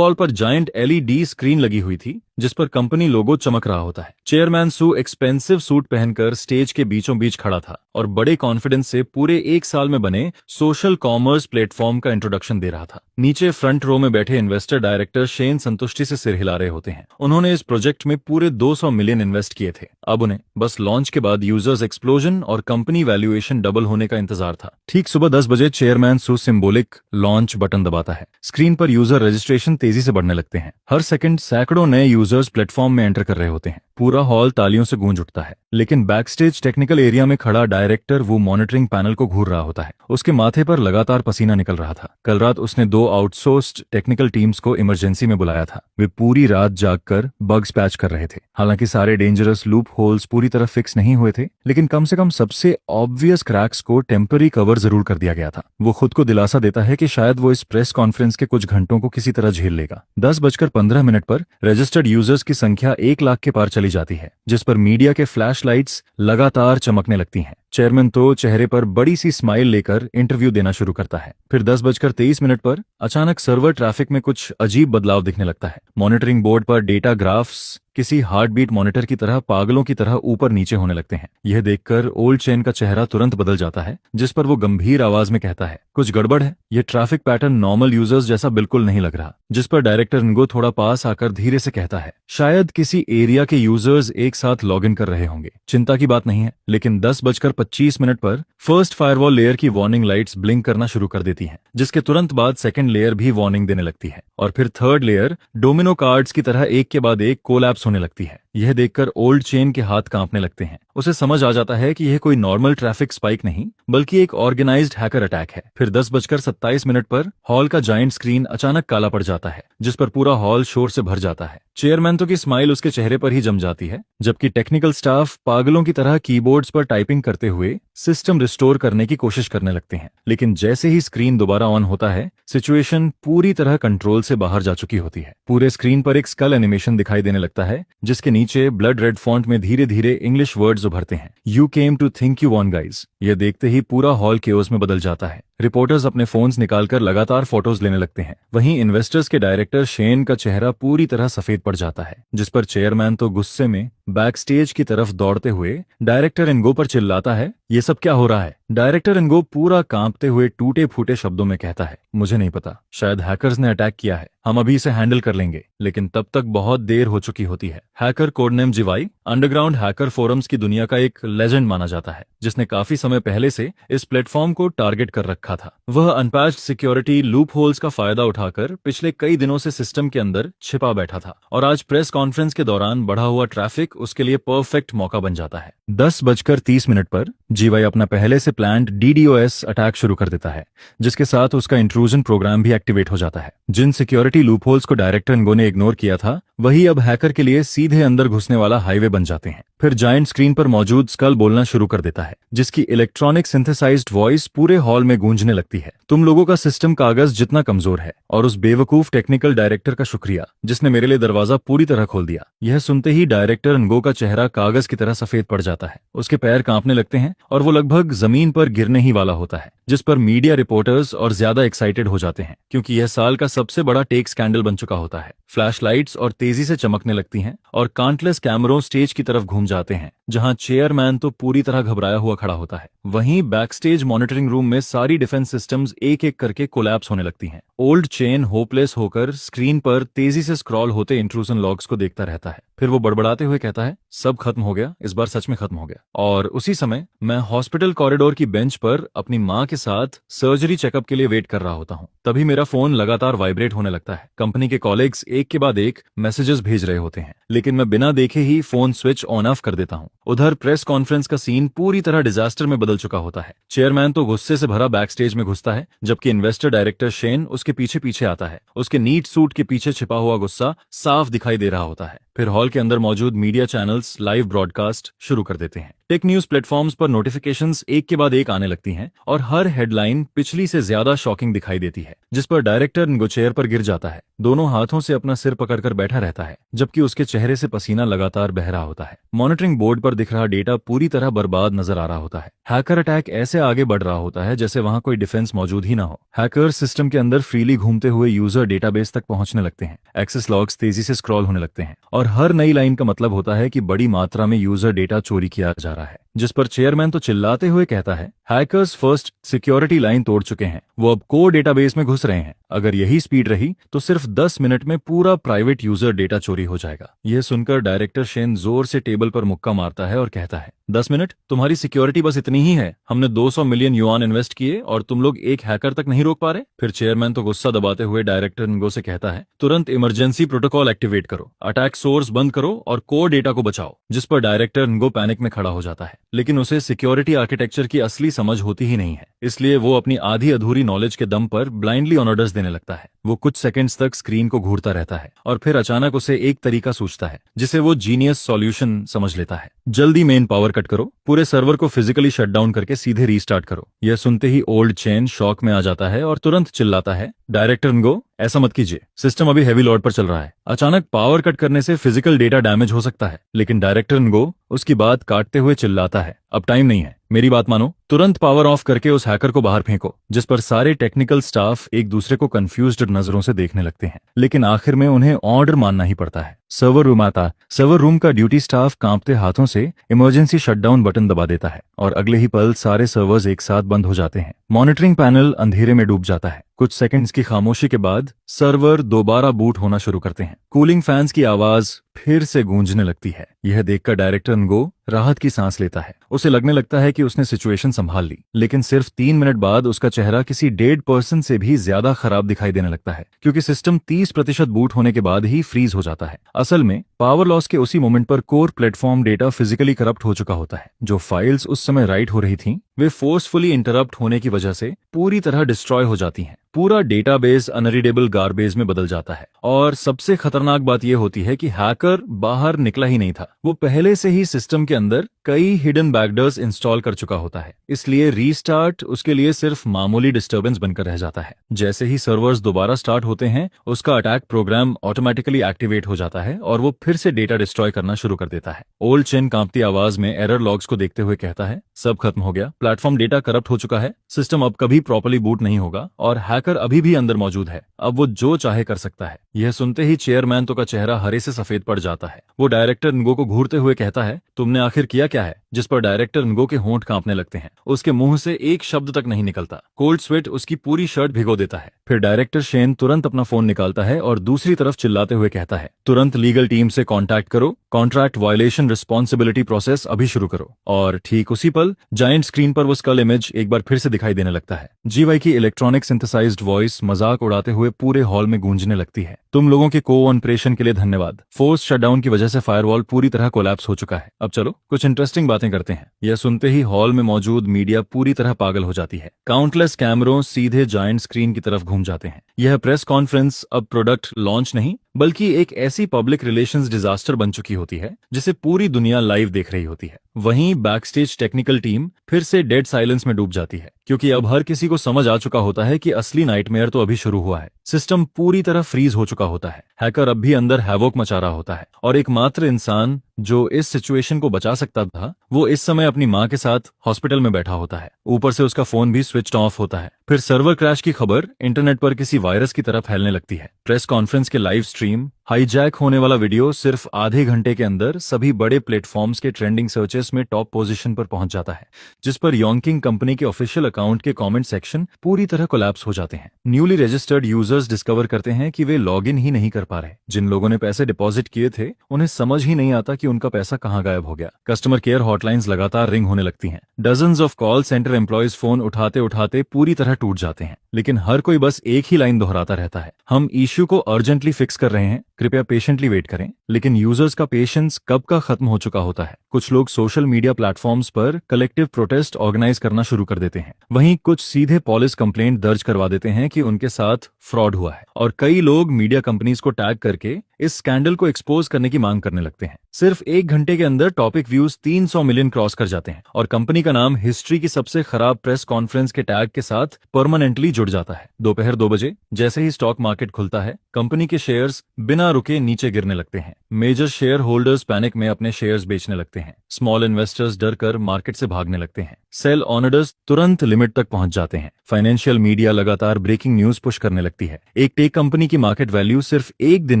पर जायंट LED स्क्रीन लगी हुई थी जिस पर कंपनी लोगो चमक रहा होता है। चेयरमैन सू एक्सपेंसिव सूट पहनकर स्टेज के बीचों बीच खड़ा था और बड़े कॉन्फिडेंस से पूरे 1 साल में बने सोशल कॉमर्स प्लेटफॉर्म का इंट्रोडक्शन दे रहा था। नीचे फ्रंट रो में बैठे इन्वेस्टर डायरेक्टर शेन संतुष्टि से सिर हिला रहे होते हैं। उन्होंने इस प्रोजेक्ट में पूरे 200 मिलियन इन्वेस्ट किए थे। अब उन्हें बस लॉन्च के बाद यूजर्स एक्सप्लोजन और कंपनी वैल्यूएशन डबल होने का इंतजार था। ठीक सुबह 10 बजे चेयरमैन सू सिंबॉलिक लॉन्च बटन दबाता है। स्क्रीन पर यूजर रजिस्ट्रेशन तेजी से बढ़ने लगते हैं। हर सेकंड सैकड़ों नए यूजर्स प्लेटफॉर्म में एंटर कर रहे होते हैं। पूरा हॉल तालियों से गूंज उठता है। लेकिन बैकस्टेज टेक्निकल एरिया में खड़ा डायरेक्टर वो मॉनिटरिंग पैनल को घूर रहा होता है। उसके माथे पर लगातार पसीना निकल रहा था। कल रात उसने 2 आउटसोर्स्ड टेक्निकल टीम्स को इमरजेंसी में बुलाया था। वे पूरी रात जागकर बग्स पैच कर रहे थे। हालांकि सारे डेंजरस लूप होल्स पूरी तरह फिक्स नहीं हुए थे, लेकिन कम से कम सबसे ऑब्वियस क्रैक्स को टेम्पररी कवर जरूर कर दिया गया था। वो खुद को दिलासा देता है कि शायद वो इस प्रेस कॉन्फ्रेंस के कुछ घंटों को किसी तरह झेल लेगा। 10:15 पर रजिस्टर्ड यूजर्स की संख्या 1 लाख के पार चली जाती है, जिस पर मीडिया के फ्लैश लाइट्स लगातार चमकने लगती हैं। चेयरमैन तो चेहरे पर बड़ी सी स्माइल लेकर इंटरव्यू देना शुरू करता है। फिर 10:23 पर अचानक सर्वर ट्रैफिक में कुछ अजीब बदलाव दिखने लगता है। मॉनिटरिंग बोर्ड पर डेटा ग्राफ्स किसी हार्ट बीट मॉनिटर की तरह पागलों की तरह ऊपर नीचे होने लगते हैं। यह देखकर ओल्ड चेन का चेहरा तुरंत बदल जाता है, जिस पर वो गंभीर आवाज में कहता है, कुछ गड़बड़ है। यह ट्रैफिक पैटर्न नॉर्मल यूजर्स जैसा बिल्कुल नहीं लग रहा। जिस पर डायरेक्टर इनको थोड़ा पास आकर धीरे से कहता है, शायद किसी एरिया के यूजर्स एक साथ लॉग इन कर रहे होंगे। चिंता की बात नहीं है। लेकिन 10:25 पर फर्स्ट फायरवॉल लेयर की वार्निंग लाइट्स ब्लिंक करना शुरू कर देती हैं, जिसके तुरंत बाद सेकंड लेयर भी वार्निंग देने लगती है, और फिर थर्ड लेयर डोमिनो कार्ड्स की तरह एक के बाद एक कोलैप्स होने लगती है। यह देखकर ओल्ड चेन के हाथ कांपने लगते हैं। उसे समझ आ जाता है कि यह कोई नॉर्मल ट्रैफिक स्पाइक नहीं, बल्कि एक ऑर्गेनाइज्ड हैकर अटैक है। फिर 10:27 पर हॉल का जायंट स्क्रीन अचानक काला पड़ जाता है, जिस पर पूरा हॉल शोर से भर जाता है। चेयरमैन तो की स्माइल उसके चेहरे पर ही जम जाती है, जबकि टेक्निकल स्टाफ पागलों की तरह कीबोर्ड्स पर टाइपिंग करते हुए सिस्टम रिस्टोर करने की कोशिश करने लगते हैं। लेकिन जैसे ही स्क्रीन दोबारा ऑन होता है, सिचुएशन पूरी तरह कंट्रोल से बाहर जा चुकी होती है। पूरे स्क्रीन पर एक स्कल एनिमेशन दिखाई देने लगता है, जिसके नीचे ब्लड रेड फॉन्ट में धीरे धीरे इंग्लिश वर्ड्स उभरते हैं, you came to think you won guys. यह देखते ही पूरा हॉल केओस में बदल जाता है। रिपोर्टर्स अपने फोन्स निकालकर लगातार फोटोज लेने लगते हैं। वहीं इन्वेस्टर्स के डायरेक्टर शेन का चेहरा पूरी तरह सफेद पड़ जाता है, जिस पर चेयरमैन तो गुस्से में बैकस्टेज की तरफ दौड़ते हुए डायरेक्टर इनगो पर चिल्लाता है, ये सब क्या हो रहा है। डायरेक्टर इनगो पूरा कांपते हुए टूटे फूटे शब्दों में कहता है, मुझे नहीं पता, शायद हैकर्स ने अटैक किया है, हम अभी इसे हैंडल कर लेंगे। लेकिन तब तक बहुत देर हो चुकी होती है। Hacker codename GY underground hacker forums की दुनिया का एक लेजेंड माना जाता है, जिसने काफी समय पहले से इस प्लेटफॉर्म को टारगेट कर रखा था। वह अनपैच्ड सिक्योरिटी लूप होल्स का फायदा उठाकर पिछले कई दिनों से सिस्टम के अंदर छिपा बैठा था, और आज प्रेस कॉन्फ्रेंस के दौरान बढ़ा हुआ ट्रैफिक उसके लिए परफेक्ट मौका बन जाता है। 10:30 पर जीवाई अपना पहले से प्लान्ड DDoS अटैक शुरू कर देता है, जिसके साथ उसका इंट्रूजन प्रोग्राम भी एक्टिवेट हो जाता है। जिन सिक्योरिटी लूपहोल्स को डायरेक्टर इनगो ने इग्नोर किया था, वही अब हैकर के लिए सीधे अंदर घुसने वाला हाईवे बन जाते हैं। फिर जायंट स्क्रीन पर मौजूद स्कल बोलना शुरू कर देता है, जिसकी इलेक्ट्रॉनिक सिंथेसाइज्ड वॉइस पूरे हॉल में गूंजने लगती है, तुम लोगों का सिस्टम कागज जितना कमजोर है, और उस बेवकूफ टेक्निकल डायरेक्टर का शुक्रिया जिसने मेरे लिए दरवाजा पूरी तरह खोल दिया। यह सुनते ही डायरेक्टर इनगो का चेहरा कागज की तरह सफेद पड़ जाता है। उसके पैर कांपने लगते हैं और वो लगभग जमीन पर गिरने ही वाला होता है, जिस पर मीडिया रिपोर्टर्स और ज्यादा एक्साइटेड हो जाते हैं, क्योंकि यह साल का सबसे बड़ा टेक स्कैंडल बन चुका होता है। फ्लैश लाइट्स और तेजी से चमकने लगती हैं, और काउंटलेस कैमरों स्टेज की तरफ घूम जाते हैं, जहां चेयरमैन तो पूरी तरह घबराया हुआ खड़ा होता है। वहीं बैकस्टेज मॉनिटरिंग रूम में सारी डिफेंस सिस्टम्स एक एक करके कोलैप्स होने लगती हैं। ओल्ड चेन होपलेस होकर स्क्रीन पर तेजी से स्क्रॉल होते इंट्रूजन लॉग्स को देखता रहता है। फिर वो बड़बड़ाते हुए कहता है, सब खत्म हो गया, इस बार सच में खत्म हो गया। और उसी समय मैं हॉस्पिटल कॉरिडोर की बेंच पर अपनी माँ के साथ सर्जरी चेकअप के लिए वेट कर रहा होता हूँ। तभी मेरा फोन लगातार वाइब्रेट होने लगता है। कंपनी के कॉलीग्स एक के बाद एक मैसेजेस भेज रहे होते हैं, लेकिन मैं बिना देखे ही फोन स्विच ऑन ऑफ कर देता हूँ। उधर प्रेस कॉन्फ्रेंस का सीन पूरी तरह डिजास्टर में बदल चुका होता है। चेयरमैन तो गुस्से से भरा बैक स्टेज में घुसता है, जबकि इन्वेस्टर डायरेक्टर शेन उसके पीछे पीछे आता है। उसके नीट सूट के पीछे छिपा हुआ गुस्सा साफ दिखाई दे रहा होता है। फिर हॉल के अंदर मौजूद मीडिया चैनल्स लाइव ब्रॉडकास्ट शुरू कर देते हैं। टेक न्यूज प्लेटफॉर्म्स पर नोटिफिकेशंस एक के बाद एक आने लगती हैं, और हर हेडलाइन पिछली से ज्यादा शॉकिंग दिखाई देती है, जिस पर डायरेक्टर इनगो चेयर पर गिर जाता है। दोनों हाथों से अपना सिर पकड़कर बैठा रहता है, जबकि उसके चेहरे से पसीना लगातार बह रहा होता है। मॉनिटरिंग बोर्ड पर दिख रहा डेटा पूरी तरह बर्बाद नजर आ रहा होता है। हैकर अटैक ऐसे आगे बढ़ रहा होता है जैसे वहां कोई डिफेंस मौजूद ही ना हो। हैकर सिस्टम के अंदर फ्रीली घूमते हुए यूजर डेटाबेस तक पहुंचने लगते हैं। एक्सेस लॉग्स तेजी से स्क्रॉल होने लगते हैं, और हर नई लाइन का मतलब होता है कि बड़ी मात्रा में यूजर डेटा चोरी किया जा रहा है। जिस पर चेयरमैन तो चिल्लाते हुए कहता है, हैकर्स फर्स्ट सिक्योरिटी लाइन तोड़ चुके हैं, वो अब कोर डेटाबेस में घुस रहे हैं। अगर यही स्पीड रही तो सिर्फ 10 मिनट में पूरा प्राइवेट यूजर डेटा चोरी हो जाएगा। यह सुनकर डायरेक्टर शेन जोर से टेबल पर मुक्का मारता है और कहता है, 10 मिनट? तुम्हारी सिक्योरिटी बस इतनी ही है? हमने 200 मिलियन युआन इन्वेस्ट किए और तुम लोग एक हैकर तक नहीं रोक पा रहे? फिर चेयरमैन तो गुस्सा दबाते हुए डायरेक्टर इनगो से कहता है, तुरंत इमरजेंसी प्रोटोकॉल एक्टिवेट करो, अटैक सोर्स बंद करो और कोर डेटा को बचाओ। जिस पर डायरेक्टर इनगो पैनिक में खड़ा हो जाता है, लेकिन उसे सिक्योरिटी आर्किटेक्चर की असली समझ होती ही नहीं है, इसलिए वो अपनी आधी अधूरी नॉलेज के दम पर ब्लाइंडली ऑन ऑर्डर्स देने लगता है। वो कुछ सेकंड्स तक स्क्रीन को घूरता रहता है और फिर अचानक उसे एक तरीका सूझता है जिसे वो जीनियस सॉल्यूशन समझ लेता है। जल्दी मेन पावर कट करो, पूरे सर्वर को फिजिकली शट डाउन करके सीधे रीस्टार्ट करो। यह सुनते ही ओल्ड चेन शॉक में आ जाता है और तुरंत चिल्लाता है, डायरेक्टर इनगो, ऐसा मत कीजिए, सिस्टम अभी हेवी लोड पर चल रहा है। अचानक पावर कट करने से फिजिकल डेटा डैमेज हो सकता है। लेकिन डायरेक्टर इनगो उसकी बात काटते हुए चिल्लाता है, अब टाइम नहीं है, मेरी बात मानो, तुरंत पावर ऑफ करके उस हैकर को बाहर फेंको। जिस पर सारे टेक्निकल स्टाफ एक दूसरे को कंफ्यूज्ड नजरों से देखने लगते हैं, लेकिन आखिर में उन्हें ऑर्डर मानना ही पड़ता है। सर्वर रूम आता, सर्वर रूम का ड्यूटी स्टाफ कांपते हाथों से इमरजेंसी शटडाउन बटन दबा देता है और अगले ही पल सारे सर्वर्स एक साथ बंद हो जाते हैं। मॉनिटरिंग पैनल अंधेरे में डूब जाता है। कुछ सेकंड्स की खामोशी के बाद सर्वर दोबारा बूट होना शुरू करते हैं। कूलिंग फैंस की आवाज फिर से गूंजने लगती है। यह देखकर डायरेक्टर इनगो राहत की सांस लेता है। उसे लगने लगता है कि उसने सिचुएशन संभाल ली, लेकिन सिर्फ 3 मिनट बाद उसका चेहरा किसी डेड पर्सन से भी ज्यादा खराब दिखाई देने लगता है, क्योंकि सिस्टम 30% बूट होने के बाद ही फ्रीज हो जाता है। असल में पावर लॉस के उसी मोमेंट पर core platform data physically corrupt हो चुका होता है। जो फाइल्स उस समय राइट हो रही थीं, वे फोर्सफुली इंटरप्ट होने की वजह से पूरी तरह डिस्ट्रॉय हो जाती हैं। पूरा डेटाबेस अनरीडेबल गार्बेज में बदल जाता है और सबसे खतरनाक बात यह होती है कि हैकर बाहर निकला ही नहीं था। वो पहले से ही सिस्टम के अंदर कई हिडन बैकडोर्स इंस्टॉल कर चुका होता है, इसलिए रीस्टार्ट उसके लिए सिर्फ मामूली डिस्टर्बेंस बनकर रह जाता है। जैसे ही सर्वर्स दोबारा स्टार्ट होते हैं, उसका अटैक प्रोग्राम ऑटोमेटिकली एक्टिवेट हो जाता है और वो फिर से डेटा डिस्ट्रॉय करना शुरू कर देता है। ओल्ड चेन कांपती आवाज में एरर लॉग्स को देखते हुए कहता है, सब खत्म हो गया, प्लेटफॉर्म डेटा करप्ट हो चुका है, सिस्टम अब कभी प्रॉपर्ली बूट नहीं होगा और हैकर अभी भी अंदर मौजूद है। अब वो जो चाहे कर सकता है। यह सुनते ही चेयरमैन तो का चेहरा हरे से सफेद पड़ जाता है। वो डायरेक्टर इनगो को घूरते हुए कहता है, तुमने आखिर किया क्या है? जिस पर डायरेक्टर इनगो के होंठ कांपने लगते हैं। उसके मुंह से एक शब्द तक नहीं निकलता। कोल्ड स्वेट उसकी पूरी शर्ट भिगो देता है। फिर डायरेक्टर शेन तुरंत अपना फोन निकालता है और दूसरी तरफ चिल्लाते हुए कहता है, तुरंत लीगल टीम से कांटेक्ट करो, कॉन्ट्रैक्ट वायलेशन रिस्पॉन्सिबिलिटी प्रोसेस अभी शुरू करो। और ठीक उसी पल जायंट स्क्रीन पर वो स्कल इमेज एक बार फिर से दिखाई देने लगता है। जीवाई की इलेक्ट्रॉनिक सिंथेसाइज्ड वॉइस मजाक उड़ाते हुए पूरे हॉल में गूंजने लगती है, तुम लोगों के कोऑपरेशन के लिए धन्यवाद। फोर्स शटडाउन की वजह से फायरवॉल पूरी तरह कोलैप्स हो चुका है। अब चलो कुछ इंटरेस्टिंग बातें करते हैं। यह सुनते ही हॉल में मौजूद मीडिया पूरी तरह पागल हो जाती है। काउंटलेस कैमरों सीधे जायंट स्क्रीन की तरफ घूम जाते हैं। यह प्रेस कॉन्फ्रेंस अब प्रोडक्ट लॉन्च नहीं बल्कि एक ऐसी पब्लिक रिलेशंस डिजास्टर बन चुकी होती है जिसे पूरी दुनिया लाइव देख रही होती है। वहीं बैकस्टेज टेक्निकल टीम फिर से डेड साइलेंस में डूब जाती है, क्योंकि अब हर किसी को समझ आ चुका होता है कि असली नाइटमेयर तो अभी शुरू हुआ है। सिस्टम पूरी तरह फ्रीज हो चुका होता है। हैकर अब भी अंदर हैवोक मचा रहा होता है और एकमात्र इंसान जो इस सिचुएशन को बचा सकता था, वो इस समय अपनी मां के साथ हॉस्पिटल में बैठा होता है। ऊपर से उसका फोन भी स्विच ऑफ होता है। फिर सर्वर क्रैश की खबर इंटरनेट पर किसी वायरस की तरह फैलने लगती है। प्रेस कॉन्फ्रेंस के लाइव स्ट्रीम, हाईजैक होने वाला वीडियो सिर्फ आधे घंटे के अंदर सभी बड़े प्लेटफॉर्म्स के ट्रेंडिंग सर्चेस में टॉप पोजीशन पर पहुंच जाता है, जिस पर योंकिंग कंपनी के ऑफिशियल अकाउंट के कमेंट सेक्शन पूरी तरह कोलैप्स हो जाते हैं। न्यूली रजिस्टर्ड यूजर्स डिस्कवर करते हैं कि वे लॉग इन ही नहीं कर पा रहे। जिन लोगों ने पैसे डिपॉजिट किए थे, उन्हें समझ ही नहीं आता कि उनका पैसा कहां गायब हो गया। कस्टमर केयर हॉटलाइंस लगातार रिंग होने लगती हैं। Dozens of call centre employees phone उठाते उठाते पूरी तरह टूट जाते हैं, लेकिन हर कोई बस एक ही लाइन दोहराता रहता है, हम इश्यू को अर्जेंटली फिक्स कर रहे हैं, कृपया पेशेंटली वेट करें। लेकिन यूजर्स का पेशेंस कब का खत्म हो चुका होता है। कुछ लोग सोशल मीडिया प्लेटफॉर्म्स पर कलेक्टिव प्रोटेस्ट ऑर्गेनाइज करना शुरू कर देते हैं। वहीं कुछ सीधे पुलिस कंप्लेंट दर्ज करवा देते हैं कि उनके साथ फ्रॉड हुआ है, और कई लोग मीडिया कंपनीज को टैग करके इस स्कैंडल को एक्सपोज करने की मांग करने लगते हैं। सिर्फ 1 घंटे के अंदर टॉपिक व्यूज 300 मिलियन क्रॉस कर जाते हैं और कंपनी का नाम हिस्ट्री की सबसे खराब प्रेस कॉन्फ्रेंस के टैग के साथ परमानेंटली जुड़ जाता है। दोपहर 2 बजे जैसे ही स्टॉक मार्केट खुलता है, कंपनी के शेयर्स बिना रुके नीचे गिरने लगते हैं। मेजर शेयर होल्डर्स पैनिक में अपने शेयर्स बेचने लगते हैं। स्मॉल इन्वेस्टर्स डर कर मार्केट से भागने लगते हैं। सेल ऑनर्स तुरंत लिमिट तक पहुंच जाते हैं। फाइनेंशियल मीडिया लगातार ब्रेकिंग न्यूज पुश करने लगती है। एक टेक कंपनी की मार्केट वैल्यू सिर्फ एक दिन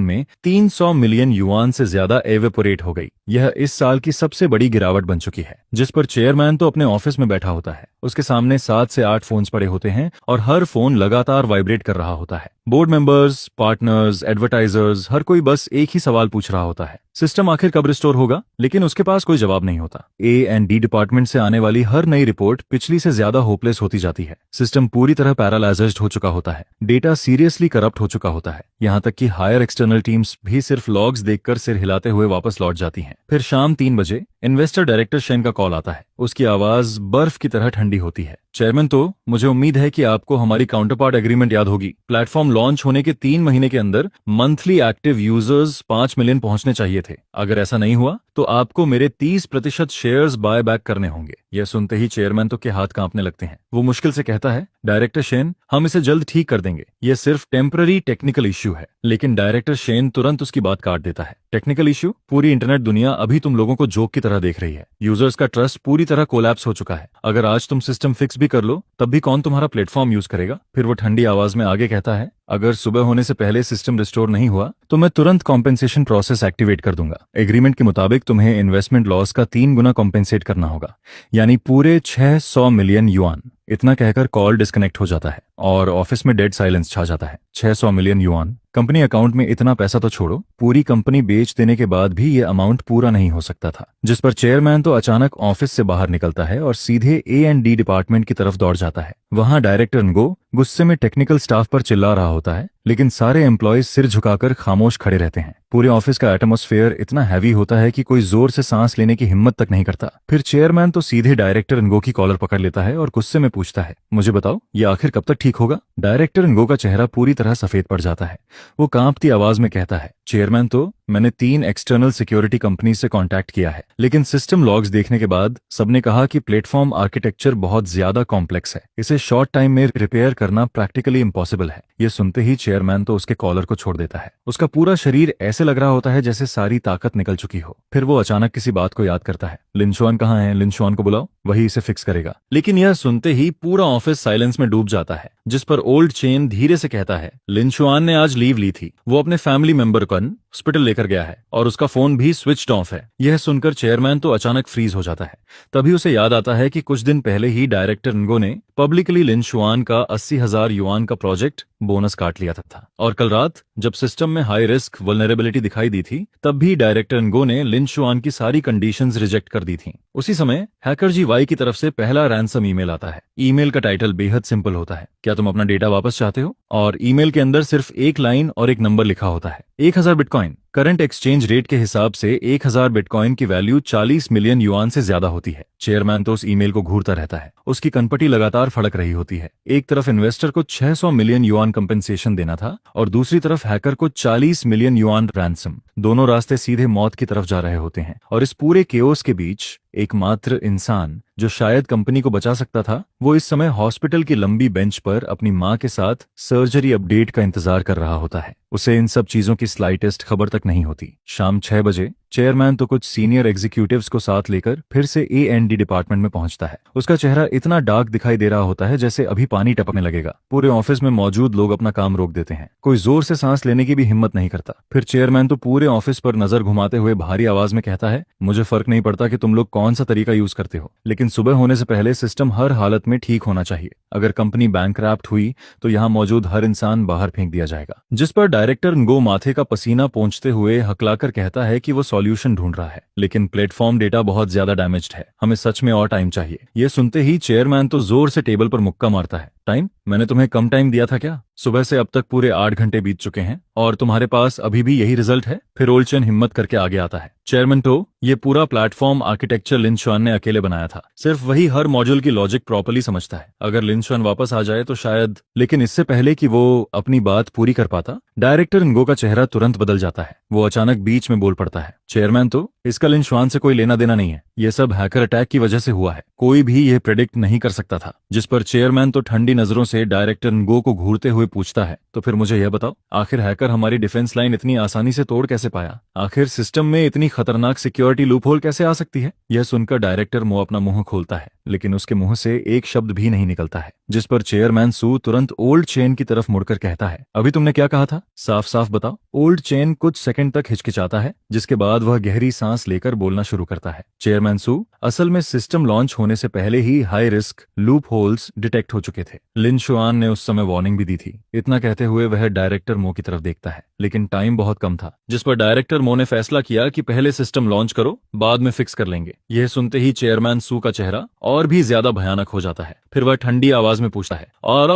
में 300 मिलियन युआन से ज्यादा एवेपोरेट हो गई। यह इस साल की सबसे बड़ी गिरावट बन चुकी है, जिस पर चेयरमैन तो अपने ऑफिस में बैठा होता है, उसके सामने 7 से 8 फोन्स पड़े होते हैं और हर फोन लगातार वाइब्रेट कर रहा होता है। बोर्ड मेंबर्स, पार्टनर्स, एडवर्टाइजर्स, हर कोई बस एक ही सवाल पूछ रहा होता है, सिस्टम आखिर कब रिस्टोर होगा? लेकिन उसके पास कोई जवाब नहीं होता। A&D डिपार्टमेंट से आने वाली हर नई रिपोर्ट पिछली से ज्यादा होपलेस होती जाती है। सिस्टम पूरी तरह पैरालाइज्ड हो चुका होता है, डेटा सीरियसली करप्ट हो चुका होता है, यहाँ तक कि हायर एक्सटर्नल टीम्स भी सिर्फ लॉग्स देखकर सिर हिलाते हुए वापस लौट जाती हैं। फिर शाम 3 बजे इन्वेस्टर डायरेक्टर शेन का कॉल आता है। उसकी आवाज बर्फ की तरह ठंडी होती है। चेयरमैन, तो मुझे उम्मीद है कि आपको हमारी काउंटरपार्ट एग्रीमेंट याद होगी। प्लेटफॉर्म लॉन्च होने के 3 महीने के अंदर मंथली एक्टिव यूजर्स 5 मिलियन पहुंचने चाहिए थे। अगर ऐसा नहीं हुआ तो आपको मेरे 30% शेयर्स बाय बैक करने होंगे। यह सुनते ही चेयरमैन तो के हाथ कांपने लगते हैं। वो मुश्किल से कहता है, डायरेक्टर शेन, हम इसे जल्द ठीक कर देंगे, यह सिर्फ टेम्पररी टेक्निकल इश्यू है। लेकिन डायरेक्टर शेन तुरंत उसकी बात काट देता है। Technical issue? पूरी इंटरनेट दुनिया अभी तुम लोगों को जोक की तरह देख रही है। यूजर्स का ट्रस्ट पूरी तरह कोलैप्स हो चुका है। अगर आज तुम सिस्टम फिक्स भी कर लो तब भी कौन तुम्हारा प्लेटफॉर्म यूज करेगा? फिर वो ठंडी आवाज में आगे कहता है, अगर सुबह होने से पहले सिस्टम रिस्टोर नहीं हुआ तो मैं तुरंत कॉम्पेंसेशन प्रोसेस एक्टिवेट कर दूंगा। एग्रीमेंट के मुताबिक तुम्हें इन्वेस्टमेंट लॉस का 3 गुना कॉम्पेंसेट करना होगा, यानी पूरे 600 मिलियन युआन। इतना कहकर कॉल डिस्कनेक्ट हो जाता है और ऑफिस में डेड साइलेंस छा जाता है। 600 मिलियन युआन, कंपनी अकाउंट में इतना पैसा तो छोड़ो, पूरी कंपनी बेच देने के बाद भी ये अमाउंट पूरा नहीं हो सकता था। जिस पर चेयरमैन तो अचानक ऑफिस से बाहर निकलता है और सीधे A&D डिपार्टमेंट की तरफ दौड़ जाता है। वहां डायरेक्टर नगो गुस्से में टेक्निकल स्टाफ पर चिल्ला रहा होता है, लेकिन सारे एम्प्लॉयज सिर झुकाकर खामोश खड़े रहते हैं। पूरे ऑफिस का एटमॉस्फेयर इतना हैवी होता है कि कोई जोर से सांस लेने की हिम्मत तक नहीं करता। फिर चेयरमैन तो सीधे डायरेक्टर नगो की कॉलर पकड़ लेता है और गुस्से में पूछता है, मुझे बताओ, ये आखिर कब तक ठीक होगा? डायरेक्टर नगो का चेहरा पूरी तरह सफेद पड़ जाता है। वो कांपती आवाज में कहता है, चेयरमैन, तो मैंने 3 एक्सटर्नल सिक्योरिटी कंपनी से कांटेक्ट किया है, लेकिन सिस्टम लॉग्स देखने के बाद सबने कहा कि प्लेटफॉर्म आर्किटेक्चर बहुत ज्यादा कॉम्प्लेक्स है, इसे शॉर्ट टाइम में रिपेयर करना प्रैक्टिकली इम्पॉसिबल है। ये सुनते ही चेयरमैन तो उसके कॉलर को छोड़ देता है। उसका पूरा शरीर ऐसे लग रहा होता है जैसे सारी ताकत निकल चुकी हो। फिर वो अचानक किसी बात को याद करता है, लिनशुआन कहाँ है? लिनशुआन को बुलाओ, वही इसे फिक्स करेगा। लेकिन यह सुनते ही पूरा ऑफिस साइलेंस में डूब जाता है, जिस पर ओल्ड चेन धीरे से कहता है, लिनशुआन ने आज लीव ली थी, वो अपने फैमिली मेंबर को हॉस्पिटल लेकर गया है और उसका फोन भी स्विच्ड ऑफ है। यह सुनकर चेयरमैन तो अचानक फ्रीज हो जाता है। तभी उसे याद आता है कि कुछ दिन पहले ही डायरेक्टर नगो ने पब्लिकली लिनशुआन का 80,000 युआन का प्रोजेक्ट बोनस काट लिया था। और कल रात जब सिस्टम में हाई रिस्क वल्नरेबिलिटी दिखाई दी थी, तब भी डायरेक्टर नगो ने लिनशुआन की सारी कंडीशंस रिजेक्ट कर दी थी। उसी समय हैकर जी वाई की तरफ से पहला रैंसम ईमेल आता है। ईमेल का टाइटल बेहद सिंपल होता है, क्या तुम अपना डेटा वापस चाहते हो? और ईमेल के अंदर सिर्फ एक लाइन और एक नंबर लिखा होता है, 1000 बिटकॉइन। करंट एक्सचेंज रेट के हिसाब से 1000 बिटकॉइन की वैल्यू 40 मिलियन युआन से ज्यादा होती है। चेयरमैन तो उस ईमेल को घूरता रहता है, उसकी कनपटी लगातार फड़क रही होती है। एक तरफ इन्वेस्टर को 600 मिलियन युआन कंपेंसेशन देना था और दूसरी तरफ हैकर को 40 मिलियन युआन रैंसम। दोनों रास्ते सीधे मौत की तरफ जा रहे होते हैं और इस पूरे केओस के बीच एकमात्र इंसान जो शायद कंपनी को बचा सकता था, वो इस समय हॉस्पिटल की लंबी बेंच पर अपनी मां के साथ सर्जरी अपडेट का इंतजार कर रहा होता है। उसे इन सब चीजों की स्लाइटेस्ट खबर तक नहीं होती। शाम 6 बजे चेयरमैन तो कुछ सीनियर एग्जीक्यूटिव्स को साथ लेकर फिर से A&D डिपार्टमेंट में पहुंचता है। उसका चेहरा इतना डार्क दिखाई दे रहा होता है जैसे अभी पानी टपकने लगेगा। पूरे ऑफिस में मौजूद लोग अपना काम रोक देते हैं, कोई जोर से सांस लेने की भी हिम्मत नहीं करता। फिर चेयरमैन तो पूरे ऑफिस पर नजर घुमाते हुए भारी आवाज में कहता है, मुझे फर्क नहीं पड़ता कि तुम लोग कौन सा तरीका यूज करते हो, लेकिन सुबह होने से पहले सिस्टम हर हालत में ठीक होना चाहिए। अगर कंपनी बैंकरप्ट हुई तो यहाँ मौजूद हर इंसान बाहर फेंक दिया जाएगा। जिस पर डायरेक्टर नगो माथे का पसीना पोंछते हुए हकलाकर कहता है कि वो सॉल्यूशन ढूंढ रहा है, लेकिन प्लेटफॉर्म डेटा बहुत ज्यादा डैमेज्ड है, हमें सच में और टाइम चाहिए। ये सुनते ही चेयरमैन तो जोर से टेबल पर मुक्का मारता है, टाइम? मैंने तुम्हें कम टाइम दिया था क्या? सुबह से अब तक पूरे 8 घंटे बीत चुके हैं और तुम्हारे पास अभी भी यही रिजल्ट है? फिर ओल्चन हिम्मत करके आगे आता है, चेयरमैन तो ये पूरा प्लेटफॉर्म आर्किटेक्चर लिनशुआन ने अकेले बनाया था, सिर्फ वही हर मॉड्यूल की लॉजिक प्रॉपर्ली समझता है। अगर लिनशुआन वापस आ जाए तो शायद, लेकिन इससे पहले कि वो अपनी बात पूरी कर पाता, डायरेक्टर नगो का चेहरा तुरंत बदल जाता है। वो अचानक बीच में बोल पड़ता है, चेयरमैन तो इसका लिनशुआन से कोई लेना देना नहीं है, ये सब हैकर अटैक की वजह से हुआ है, कोई भी ये प्रेडिक्ट नहीं कर सकता था। जिस पर चेयरमैन तो ठंडी नजरों से डायरेक्टर नगो को घूरते हुए पूछता है, तो फिर मुझे यह बताओ, आखिर हैकर हमारी डिफेंस लाइन इतनी आसानी से तोड़ कैसे पाया? आखिर सिस्टम में इतनी खतरनाक सिक्योरिटी लूपहोल कैसे आ सकती है? यह सुनकर डायरेक्टर मो अपना मुंह खोलता है, लेकिन उसके मुंह से एक शब्द भी नहीं निकलता है, जिस पर चेयरमैन सू तुरंत ओल्ड चेन की तरफ मुड़कर कहता है, अभी तुमने क्या कहा था? साफ साफ बताओ। ओल्ड चेन कुछ सेकंड तक हिचकिचाता है, जिसके बाद वह गहरी सांस लेकर बोलना शुरू करता है, चेयरमैन सू, असल में सिस्टम लॉन्च होने से पहले ही high risk loopholes detect हो चुके थे। लिन शुआन ने उस समय वार्निंग भी दी थी। इतना कहते हुए वह डायरेक्टर मो की तरफ देखता है, लेकिन टाइम बहुत कम था, जिस पर डायरेक्टर मो ने फैसला किया कि पहले सिस्टम लॉन्च करो, बाद में फिक्स कर लेंगे। यह सुनते ही चेयरमैन सू का चेहरा और भी ज्यादा भयानक हो जाता है। फिर वह ठंडी आवाज में पूछता है, और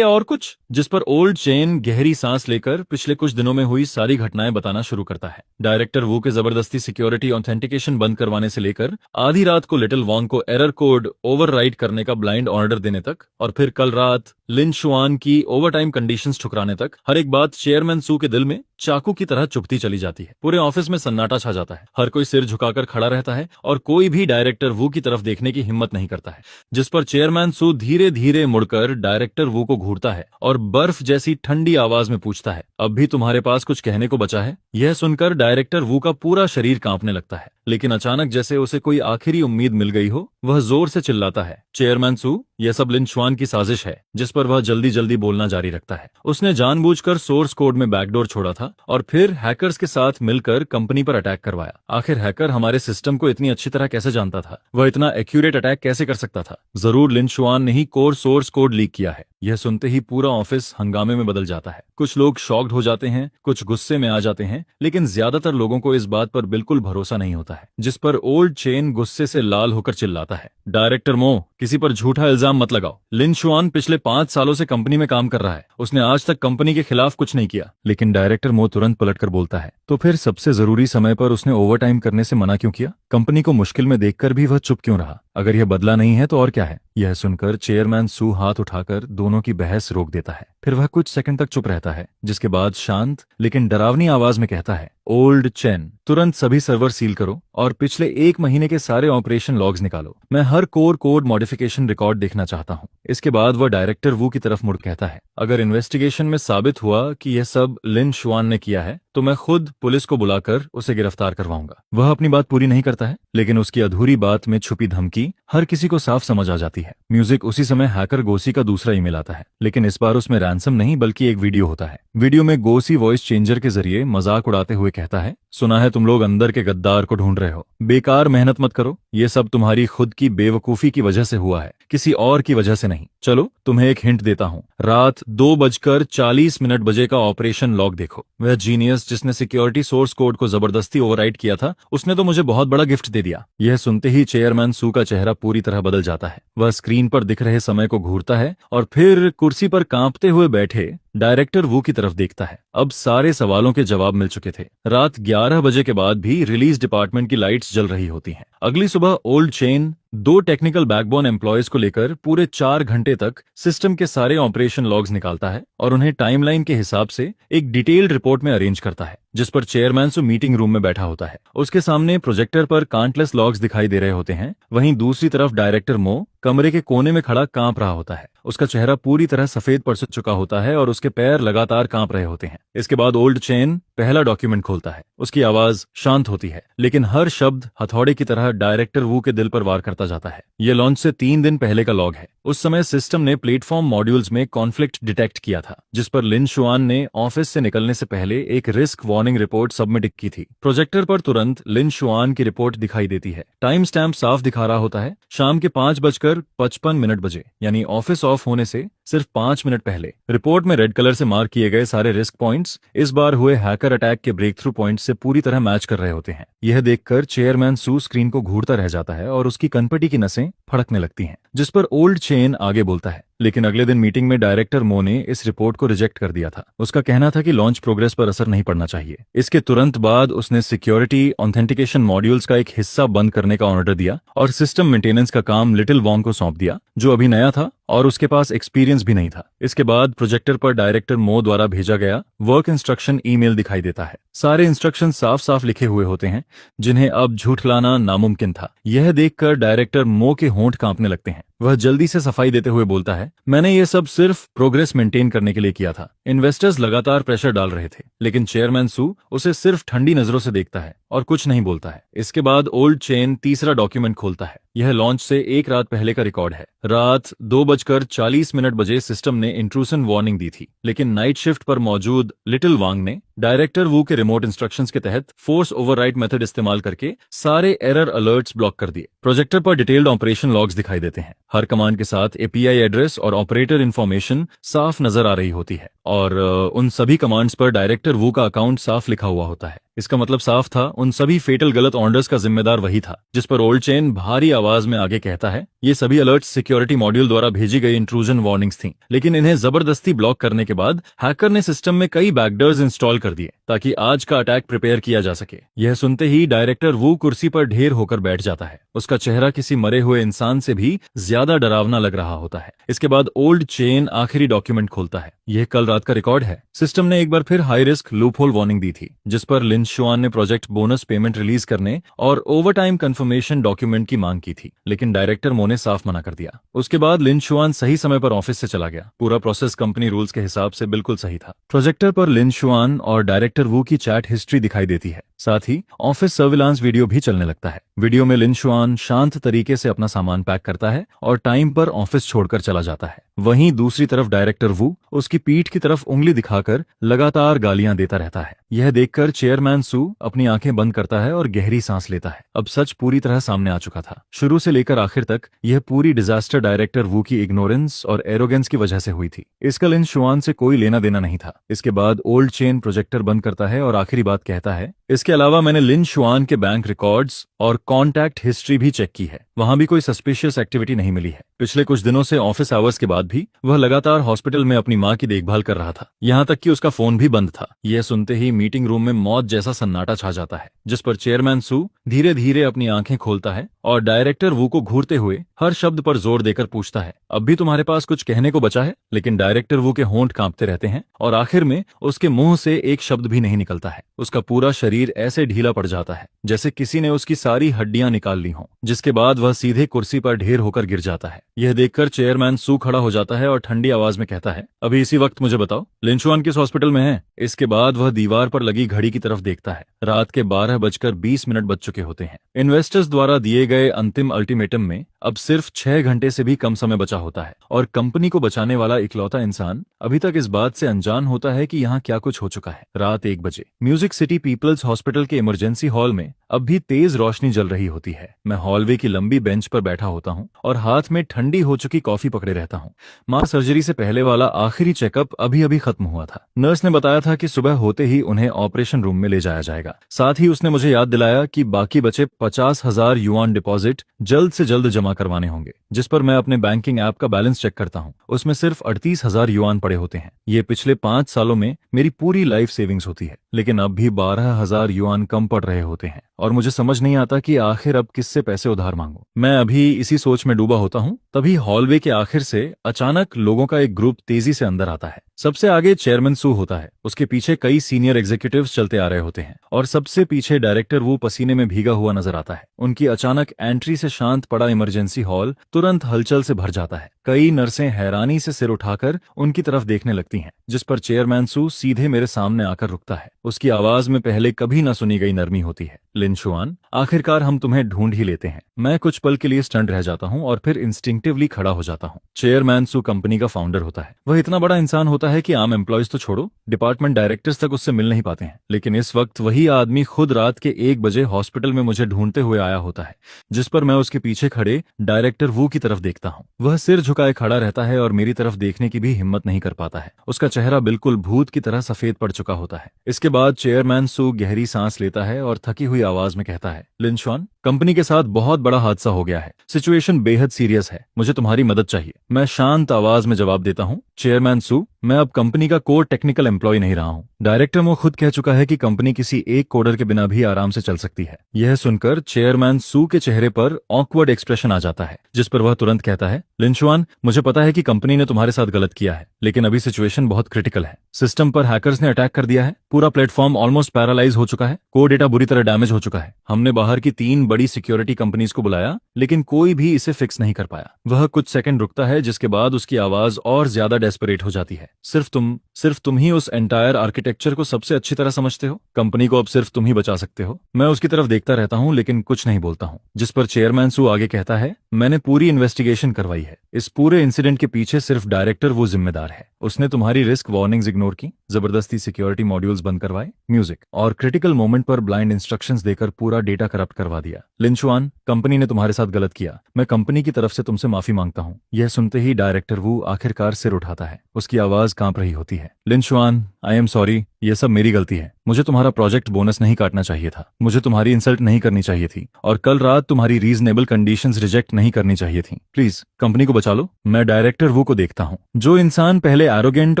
और कुछ? जिस पर ओल्ड चेन गहरी सांस लेकर पिछले कुछ दिनों में हुई सारी घटनाएं बताना शुरू करता है। डायरेक्टर वू के जबरदस्ती सिक्योरिटी ऑथेंटिकेशन बंद करवाने से लेकर आधी रात को लिटिल वॉन्ग को एरर कोड ओवरराइट करने का ब्लाइंड ऑर्डर देने तक, और फिर कल रात लिन शुआन की ओवरटाइम कंडीशंस ठुकराने तक, हर एक बात चेयरमैन सू के दिल में चाकू की तरह चुभती चली जाती है। पूरे ऑफिस में सन्नाटा छा जाता है। हर कोई सिर झुकाकर खड़ा रहता है और कोई भी डायरेक्टर वू की तरफ देखने की हिम्मत नहीं करता है। जिस पर चेयरमैन सू धीरे धीरे मुड़कर डायरेक्टर वू को घूरता है और बर्फ जैसी ठंडी आवाज में पूछता है, अब भी तुम्हारे पास कुछ कहने को बचा है? यह सुनकर डायरेक्टर वू का पूरा शरीर कांपने लगता है, लेकिन अचानक जैसे उसे कोई आखिरी उम्मीद मिल गई हो, वह जोर से चिल्लाता है, चेयरमैन सू, यह सब लिन शुआन की साजिश है। जिस पर वह जल्दी जल्दी बोलना जारी रखता है। उसने जानबूझकर सोर्स कोड में बैकडोर छोड़ा था और फिर हैकर्स के साथ मिलकर कंपनी पर अटैक करवाया। आखिर हैकर हमारे सिस्टम को इतनी अच्छी तरह कैसे जानता था? वह इतना एक्यूरेट अटैक कैसे कर सकता था? जरूर लिन शुआन ने ही कोर सोर्स कोड लीक किया है। यह सुनते ही पूरा ऑफिस हंगामे में बदल जाता है। कुछ लोग शॉक्ड हो जाते हैं, कुछ गुस्से में आ जाते हैं, लेकिन ज्यादातर लोगों को इस बात पर बिल्कुल भरोसा नहीं होता है। जिस पर ओल्ड चेन गुस्से से लाल होकर चिल्लाता है, डायरेक्टर मो, किसी पर झूठा इल्जाम मत लगाओ। लिन शुआन पिछले 5 सालों से कंपनी में काम कर रहा है। उसने आज तक कंपनी के खिलाफ कुछ नहीं किया। लेकिन डायरेक्टर मो तुरंत पलटकर बोलता है, तो फिर सबसे जरूरी समय पर उसने ओवरटाइम करने से मना क्यों किया? कंपनी को मुश्किल में देखकर भी वह चुप क्यों रहा? अगर यह बदला नहीं है तो और क्या है? यह सुनकर चेयरमैन सू हाथ उठाकर दोनों की बहस रोक देता है। फिर वह कुछ सेकंड तक चुप रहता है, जिसके बाद शांत लेकिन डरावनी आवाज में कहता है, ओल्ड चेन, तुरंत सभी सर्वर सील करो और पिछले 1 महीने के सारे ऑपरेशन लॉग्स निकालो। मैं हर कोर कोड मॉडिफिकेशन रिकॉर्ड देखना चाहता हूँ। इसके बाद वह डायरेक्टर वू की तरफ मुड़ कहता है, अगर इन्वेस्टिगेशन में साबित हुआ कि यह सब लिन शुआन ने किया है, तो मैं खुद पुलिस को बुलाकर उसे गिरफ्तार करवाऊंगा। वह अपनी बात पूरी नहीं करता है, लेकिन उसकी अधूरी बात में छुपी धमकी हर किसी को साफ समझ आ जाती है। म्यूजिक उसी समय हैकर गोसी का दूसरा ईमेल आता है, लेकिन इस बार उसमें रैंसम नहीं बल्कि एक वीडियो होता है। वीडियो में गोसी वॉइस चेंजर के जरिए मजाक उड़ाते हुए कहता है, सुना है तुम लोग अंदर के गद्दार को ढूंढ रहे हो। बेकार मेहनत मत करो, ये सब तुम्हारी खुद की बेवकूफी की वजह से हुआ है, किसी और की वजह से नहीं। चलो तुम्हें एक हिंट देता हूँ, रात 2:40 बजे का ऑपरेशन लॉग देखो। वह जीनियस जिसने सिक्योरिटी सोर्स कोड को जबरदस्ती ओवरराइट किया था, उसने तो मुझे बहुत बड़ा गिफ्ट दे दिया। यह सुनते ही चेयरमैन सू का चेहरा पूरी तरह बदल जाता है। वह स्क्रीन पर दिख रहे समय को घूरता है और फिर कुर्सी पर कांपते हुए बैठे डायरेक्टर वू की तरफ देखता है। अब सारे सवालों के जवाब मिल चुके थे। रात 11 बजे के बाद भी रिलीज डिपार्टमेंट की लाइट्स जल रही होती हैं। अगली सुबह old chain 2 technical backbone employees को लेकर पूरे 4 घंटे तक सिस्टम के सारे ऑपरेशन लॉग्स निकालता है और उन्हें टाइमलाइन के हिसाब से एक डिटेल्ड रिपोर्ट में अरेंज करता है, जिस पर चेयरमैन सो मीटिंग रूम में बैठा होता है। उसके सामने प्रोजेक्टर पर काउंटलेस लॉग्स दिखाई दे रहे होते हैं। वहीं दूसरी तरफ डायरेक्टर मो कमरे के कोने में खड़ा कांप रहा होता है। उसका चेहरा पूरी तरह सफेद पड़ चुका होता है और उसके पैर लगातार कांप रहे होते हैं। इसके बाद ओल्ड चेन पहला डॉक्यूमेंट खोलता है। उसकी आवाज शांत होती है, लेकिन हर शब्द हथौड़े की तरह डायरेक्टर वू के दिल पर वार करता जाता है। यह लॉन्च से 3 दिन पहले का लॉग है। उस समय सिस्टम ने प्लेटफॉर्म मॉड्यूल्स में कॉन्फ्लिक्ट डिटेक्ट किया था, जिस पर लिन शुआन ने ऑफिस से निकलने से पहले एक रिस्क वार्निंग रिपोर्ट सबमिट की थी। प्रोजेक्टर पर तुरंत लिन शुआन की रिपोर्ट दिखाई देती है। टाइम स्टैम्प साफ दिखा रहा होता है, शाम के 5:55 बजे, यानी ऑफिस ऑफ होने से सिर्फ 5 मिनट पहले। रिपोर्ट में रेड कलर से मार्क किए गए सारे रिस्क पॉइंट्स इस बार हुए हैकर अटैक के ब्रेक थ्रू पॉइंट से पूरी तरह मैच कर रहे होते हैं। यह देखकर चेयरमैन सू स्क्रीन को घूरता रह जाता है और उसकी कनपटी की नसें फड़कने लगती हैं। जिस पर ओल्ड चेन आगे बोलता है, लेकिन अगले दिन मीटिंग में डायरेक्टर मो ने इस रिपोर्ट को रिजेक्ट कर दिया था। उसका कहना था कि लॉन्च प्रोग्रेस पर असर नहीं पड़ना चाहिए। इसके तुरंत बाद उसने सिक्योरिटी ऑथेंटिकेशन मॉड्यूल्स का एक हिस्सा बंद करने का ऑर्डर दिया और सिस्टम मेंटेनेंस का काम लिटिल वॉन्ग को सौंप दिया, जो अभी नया था और उसके पास एक्सपीरियंस भी नहीं था। इसके बाद प्रोजेक्टर पर डायरेक्टर मो द्वारा भेजा गया वर्क इंस्ट्रक्शन ईमेल दिखाई देता है। सारे इंस्ट्रक्शन साफ साफ लिखे हुए होते हैं, जिन्हें अब झूठलाना नामुमकिन था। यह देखकर डायरेक्टर मो के होंठ कांपने लगते हैं। वह जल्दी से सफाई देते हुए बोलता है, मैंने ये सब सिर्फ प्रोग्रेस मेंटेन करने के लिए किया था। इन्वेस्टर्स लगातार प्रेशर डाल रहे थे, लेकिन चेयरमैन सू उसे सिर्फ ठंडी नजरों से देखता है और कुछ नहीं बोलता है। इसके बाद ओल्ड चेन तीसरा डॉक्यूमेंट खोलता है। यह लॉन्च से एक रात पहले का रिकॉर्ड है। रात 2:40 बजे सिस्टम ने इंट्रूशन वार्निंग दी थी, लेकिन नाइट शिफ्ट पर मौजूद लिटिल वांग ने डायरेक्टर वू के रिमोट इंस्ट्रक्शंस के तहत फोर्स ओवरराइड मेथड इस्तेमाल करके सारे एरर अलर्ट्स ब्लॉक कर दिए। प्रोजेक्टर पर डिटेल्ड ऑपरेशन लॉग्स दिखाई देते हैं। हर कमांड के साथ एपीआई एड्रेस और ऑपरेटर इन्फॉर्मेशन साफ नजर आ रही होती है और उन सभी कमांड्स पर डायरेक्टर वू का अकाउंट साफ लिखा हुआ होता है। इसका मतलब साफ था, उन सभी फेटल गलत ऑर्डर्स का जिम्मेदार वही था। जिस पर ओल्ड चेन भारी आवाज में आगे कहता है, ये सभी अलर्ट्स सिक्योरिटी मॉड्यूल द्वारा भेजी गई इंट्रूजन वार्निंग्स थीं, लेकिन इन्हें जबरदस्ती ब्लॉक करने के बाद हैकर ने सिस्टम में कई बैकडोर्स इंस्टॉल कर दिए ताकि आज का अटैक प्रिपेयर किया जा सके। यह सुनते ही डायरेक्टर वू कुर्सी पर ढेर होकर बैठ जाता है। उसका चेहरा किसी मरे हुए इंसान से भी ज्यादा डरावना लग रहा होता है। इसके बाद ओल्ड चेन आखिरी डॉक्यूमेंट खोलता है। यह कल रात का रिकॉर्ड है। सिस्टम ने एक बार फिर हाई रिस्क लूपहोल वार्निंग दी थी, जिस पर लिन शुआन ने प्रोजेक्ट बोनस पेमेंट रिलीज करने और ओवरटाइम कंफर्मेशन डॉक्यूमेंट की मांग की थी, लेकिन डायरेक्टर मो ने साफ मना कर दिया। उसके बाद लिन शुआन सही समय पर ऑफिस से चला गया। पूरा प्रोसेस कंपनी रूल्स के हिसाब से बिल्कुल सही था। प्रोजेक्टर पर लिन शुआन और डायरेक्टर वू की चैट हिस्ट्री दिखाई देती है। साथ ही ऑफिस सर्विलांस वीडियो भी चलने लगता है। वीडियो में लिन शुआन शांत तरीके से अपना सामान पैक करता है और टाइम पर ऑफिस छोड़कर चला जाता है। वहीं दूसरी तरफ डायरेक्टर वू उसकी पीठ की तरफ उंगली दिखाकर लगातार गालियां देता रहता है। यह देखकर चेयरमैन सू अपनी आंखें बंद करता है और गहरी सांस लेता है। अब सच पूरी तरह सामने आ चुका था। शुरू से लेकर आखिर तक यह पूरी डिजास्टर डायरेक्टर वू की इग्नोरेंस और एरोगेंस की वजह से हुई थी। इसका लिन शुआन से कोई लेना देना नहीं था। इसके बाद ओल्ड चेन प्रोजेक्टर बंद करता है और आखिरी बात कहता है, इसके अलावा मैंने लिन शुआन के बैंक रिकॉर्ड्स और कॉन्टैक्ट हिस्ट्री भी चेक की है। वहां भी कोई सस्पिशियस एक्टिविटी नहीं मिली है। पिछले कुछ दिनों से ऑफिस आवर्स के बाद भी वह लगातार हॉस्पिटल में अपनी मां की देखभाल कर रहा था, यहां तक कि उसका फोन भी बंद था। यह सुनते ही मीटिंग रूम में मौत जैसा सन्नाटा छा जाता है, जिस पर चेयरमैन सू धीरे धीरे अपनी आंखें खोलता है और डायरेक्टर वू को घूरते हुए हर शब्द पर जोर देकर पूछता है, अब भी तुम्हारे पास कुछ कहने को बचा है? लेकिन डायरेक्टर वू के होंठ कांपते रहते हैं और आखिर में उसके मुंह से एक शब्द भी नहीं निकलता है। उसका पूरा शरीर ऐसे ढीला पड़ जाता है जैसे किसी ने उसकी सारी हड्डियां निकाल ली हों, जिसके बाद वह सीधे कुर्सी पर ढेर होकर गिर जाता है। यह देखकर चेयरमैन सू खड़ा हो जाता है और ठंडी आवाज में कहता है, अभी इसी वक्त मुझे बताओ, लिन शुआन किस हॉस्पिटल में है? इसके बाद वह दीवार पर लगी घड़ी की तरफ देखता है। रात के 12:20 बज चुके होते हैं। इन्वेस्टर्स द्वारा दिए गए अंतिम अल्टीमेटम में अब सिर्फ 6 घंटे से भी कम समय बचा होता है और कंपनी को बचाने वाला इकलौता इंसान अभी तक इस बात से अनजान होता है कि यहाँ क्या कुछ हो चुका है। रात 1 बजे म्यूजिक सिटी पीपल्स हॉस्पिटल के इमरजेंसी हॉल में अब भी तेज रोशनी जल रही होती है। मैं हॉलवे की लंबी बेंच पर बैठा होता हूँ और हाथ में ठंडी हो चुकी कॉफी पकड़े रहता हूँ। मां सर्जरी से पहले वाला आखिरी चेकअप अभी अभी खत्म हुआ था। नर्स ने बताया था कि सुबह होते ही उन्हें ऑपरेशन रूम में ले जाया जाएगा। साथ ही उसने मुझे याद दिलाया कि बाकी बचे 50,000 युआन डिपॉजिट जल्द से जल्द जमा करवाने होंगे, जिस पर मैं अपने बैंकिंग ऐप का बैलेंस चेक करता हूँ। उसमें सिर्फ 38,000 युआन पड़े होते हैं। ये पिछले 5 सालों में मेरी पूरी लाइफ सेविंग्स होती है, लेकिन अब भी 12,000 युआन कम पड़ रहे होते हैं और मुझे समझ नहीं आता कि आखिर अब किससे पैसे उधार मांगूं। मैं अभी इसी सोच में डूबा होता हूँ, तभी हॉलवे के आखिर से अचानक लोगों का एक ग्रुप तेजी से अंदर आता है। सबसे आगे चेयरमैन सू होता है, उसके पीछे कई सीनियर एग्जीक्यूटिव्स चलते आ रहे होते हैं और सबसे पीछे डायरेक्टर वो पसीने में भीगा हुआ नजर आता है। उनकी अचानक एंट्री से शांत पड़ा इमरजेंसी हॉल तुरंत हलचल से भर जाता है। कई नर्सें हैरानी से सिर उठाकर उनकी तरफ देखने लगती हैं, जिस पर चेयरमैन सू सीधे मेरे सामने आकर रुकता है। उसकी आवाज में पहले कभी न सुनी गई नरमी होती है। लिन शुआन, आखिरकार हम तुम्हें ढूंढ ही लेते हैं। मैं कुछ पल के लिए स्टंट रह जाता हूँ और फिर इंस्टिंक्टिवली खड़ा हो जाता हूँ। चेयरमैन सू कंपनी का फाउंडर होता है। वह इतना बड़ा इंसान होता है कि आम एम्प्लॉयज तो छोड़ो, डिपार्टमेंट डायरेक्टर्स तक उससे मिल नहीं पाते हैं। लेकिन इस वक्त वही आदमी खुद रात के 1 बजे हॉस्पिटल में मुझे ढूंढते हुए आया होता है, जिस पर मैं उसके पीछे खड़े डायरेक्टर वू की तरफ देखता हूँ। वह सिर झुकाए खड़ा रहता है और मेरी तरफ देखने की भी हिम्मत नहीं कर पाता है। उसका चेहरा बिल्कुल भूत की तरह सफेद पड़ चुका होता है। इसके बाद चेयरमैन सू गहरी सांस लेता है और थकी हुई आवाज में कहता है, लिन शुआन, कंपनी के साथ बहुत बड़ा हादसा हो गया है। सिचुएशन बेहद सीरियस है। मुझे तुम्हारी मदद चाहिए। मैं शांत आवाज में जवाब देता हूँ, चेयरमैन सू, मैं अब कंपनी का कोर टेक्निकल एम्प्लॉय नहीं रहा हूँ। डायरेक्टर वो खुद कह चुका है कि कंपनी किसी एक कोडर के बिना भी आराम से चल सकती है। यह सुनकर चेयरमैन सू के चेहरे पर ऑकवर्ड एक्सप्रेशन आ जाता है, जिस पर वह तुरंत कहता है, लिन शुआन, मुझे पता है कि कंपनी ने तुम्हारे साथ गलत किया है, लेकिन अभी सिचुएशन बहुत क्रिटिकल है। सिस्टम पर हैकर्स ने अटैक कर दिया है। पूरा प्लेटफॉर्म ऑलमोस्ट पैरालाइज हो चुका है। कोर डेटा बुरी तरह डैमेज हो चुका है। हमने बाहर की 3 बड़ी सिक्योरिटी कंपनीज को बुलाया, लेकिन कोई भी इसे फिक्स नहीं कर पाया। वह कुछ सेकंड रुकता है, जिसके बाद उसकी आवाज और ज्यादा डेस्परेट हो जाती है। सिर्फ तुम ही उस एंटायर आर्किटेक्चर को सबसे अच्छी तरह समझते हो। कंपनी को अब सिर्फ तुम ही बचा सकते हो। मैं उसकी तरफ देखता रहता हूँ, लेकिन कुछ नहीं बोलता हूँ। जिस पर चेयरमैन सू आगे कहता है, मैंने पूरी इन्वेस्टिगेशन करवाई है। इस पूरे इंसिडेंट के पीछे सिर्फ डायरेक्टर वो जिम्मेदार है। उसने तुम्हारी रिस्क वार्निंग्स इग्नोर की, जबरदस्ती सिक्योरिटी मॉड्यूल्स बंद करवाए, म्यूजिक और क्रिटिकल मोमेंट पर ब्लाइंड इंस्ट्रक्शंस देकर पूरा डेटा करप्ट करवा दिया। लिंचुआन, कंपनी ने तुम्हारे साथ गलत किया। मैं कंपनी की तरफ से तुमसे माफी मांगता हूँ। यह सुनते ही डायरेक्टर वू आखिरकार सिर उठाता है। उसकी आवाज कांप रही होती है। लिंचुआन, आई एम सॉरी, यह सब मेरी गलती है। मुझे तुम्हारा प्रोजेक्ट बोनस नहीं काटना चाहिए था। मुझे तुम्हारी इंसल्ट नहीं करनी चाहिए थी, और कल रात तुम्हारी रीजनेबल कंडीशंस रिजेक्ट नहीं करनी चाहिए थी। प्लीज कंपनी को बचा लो। मैं डायरेक्टर वू को देखता हूँ। जो इंसान पहले एरोगेंट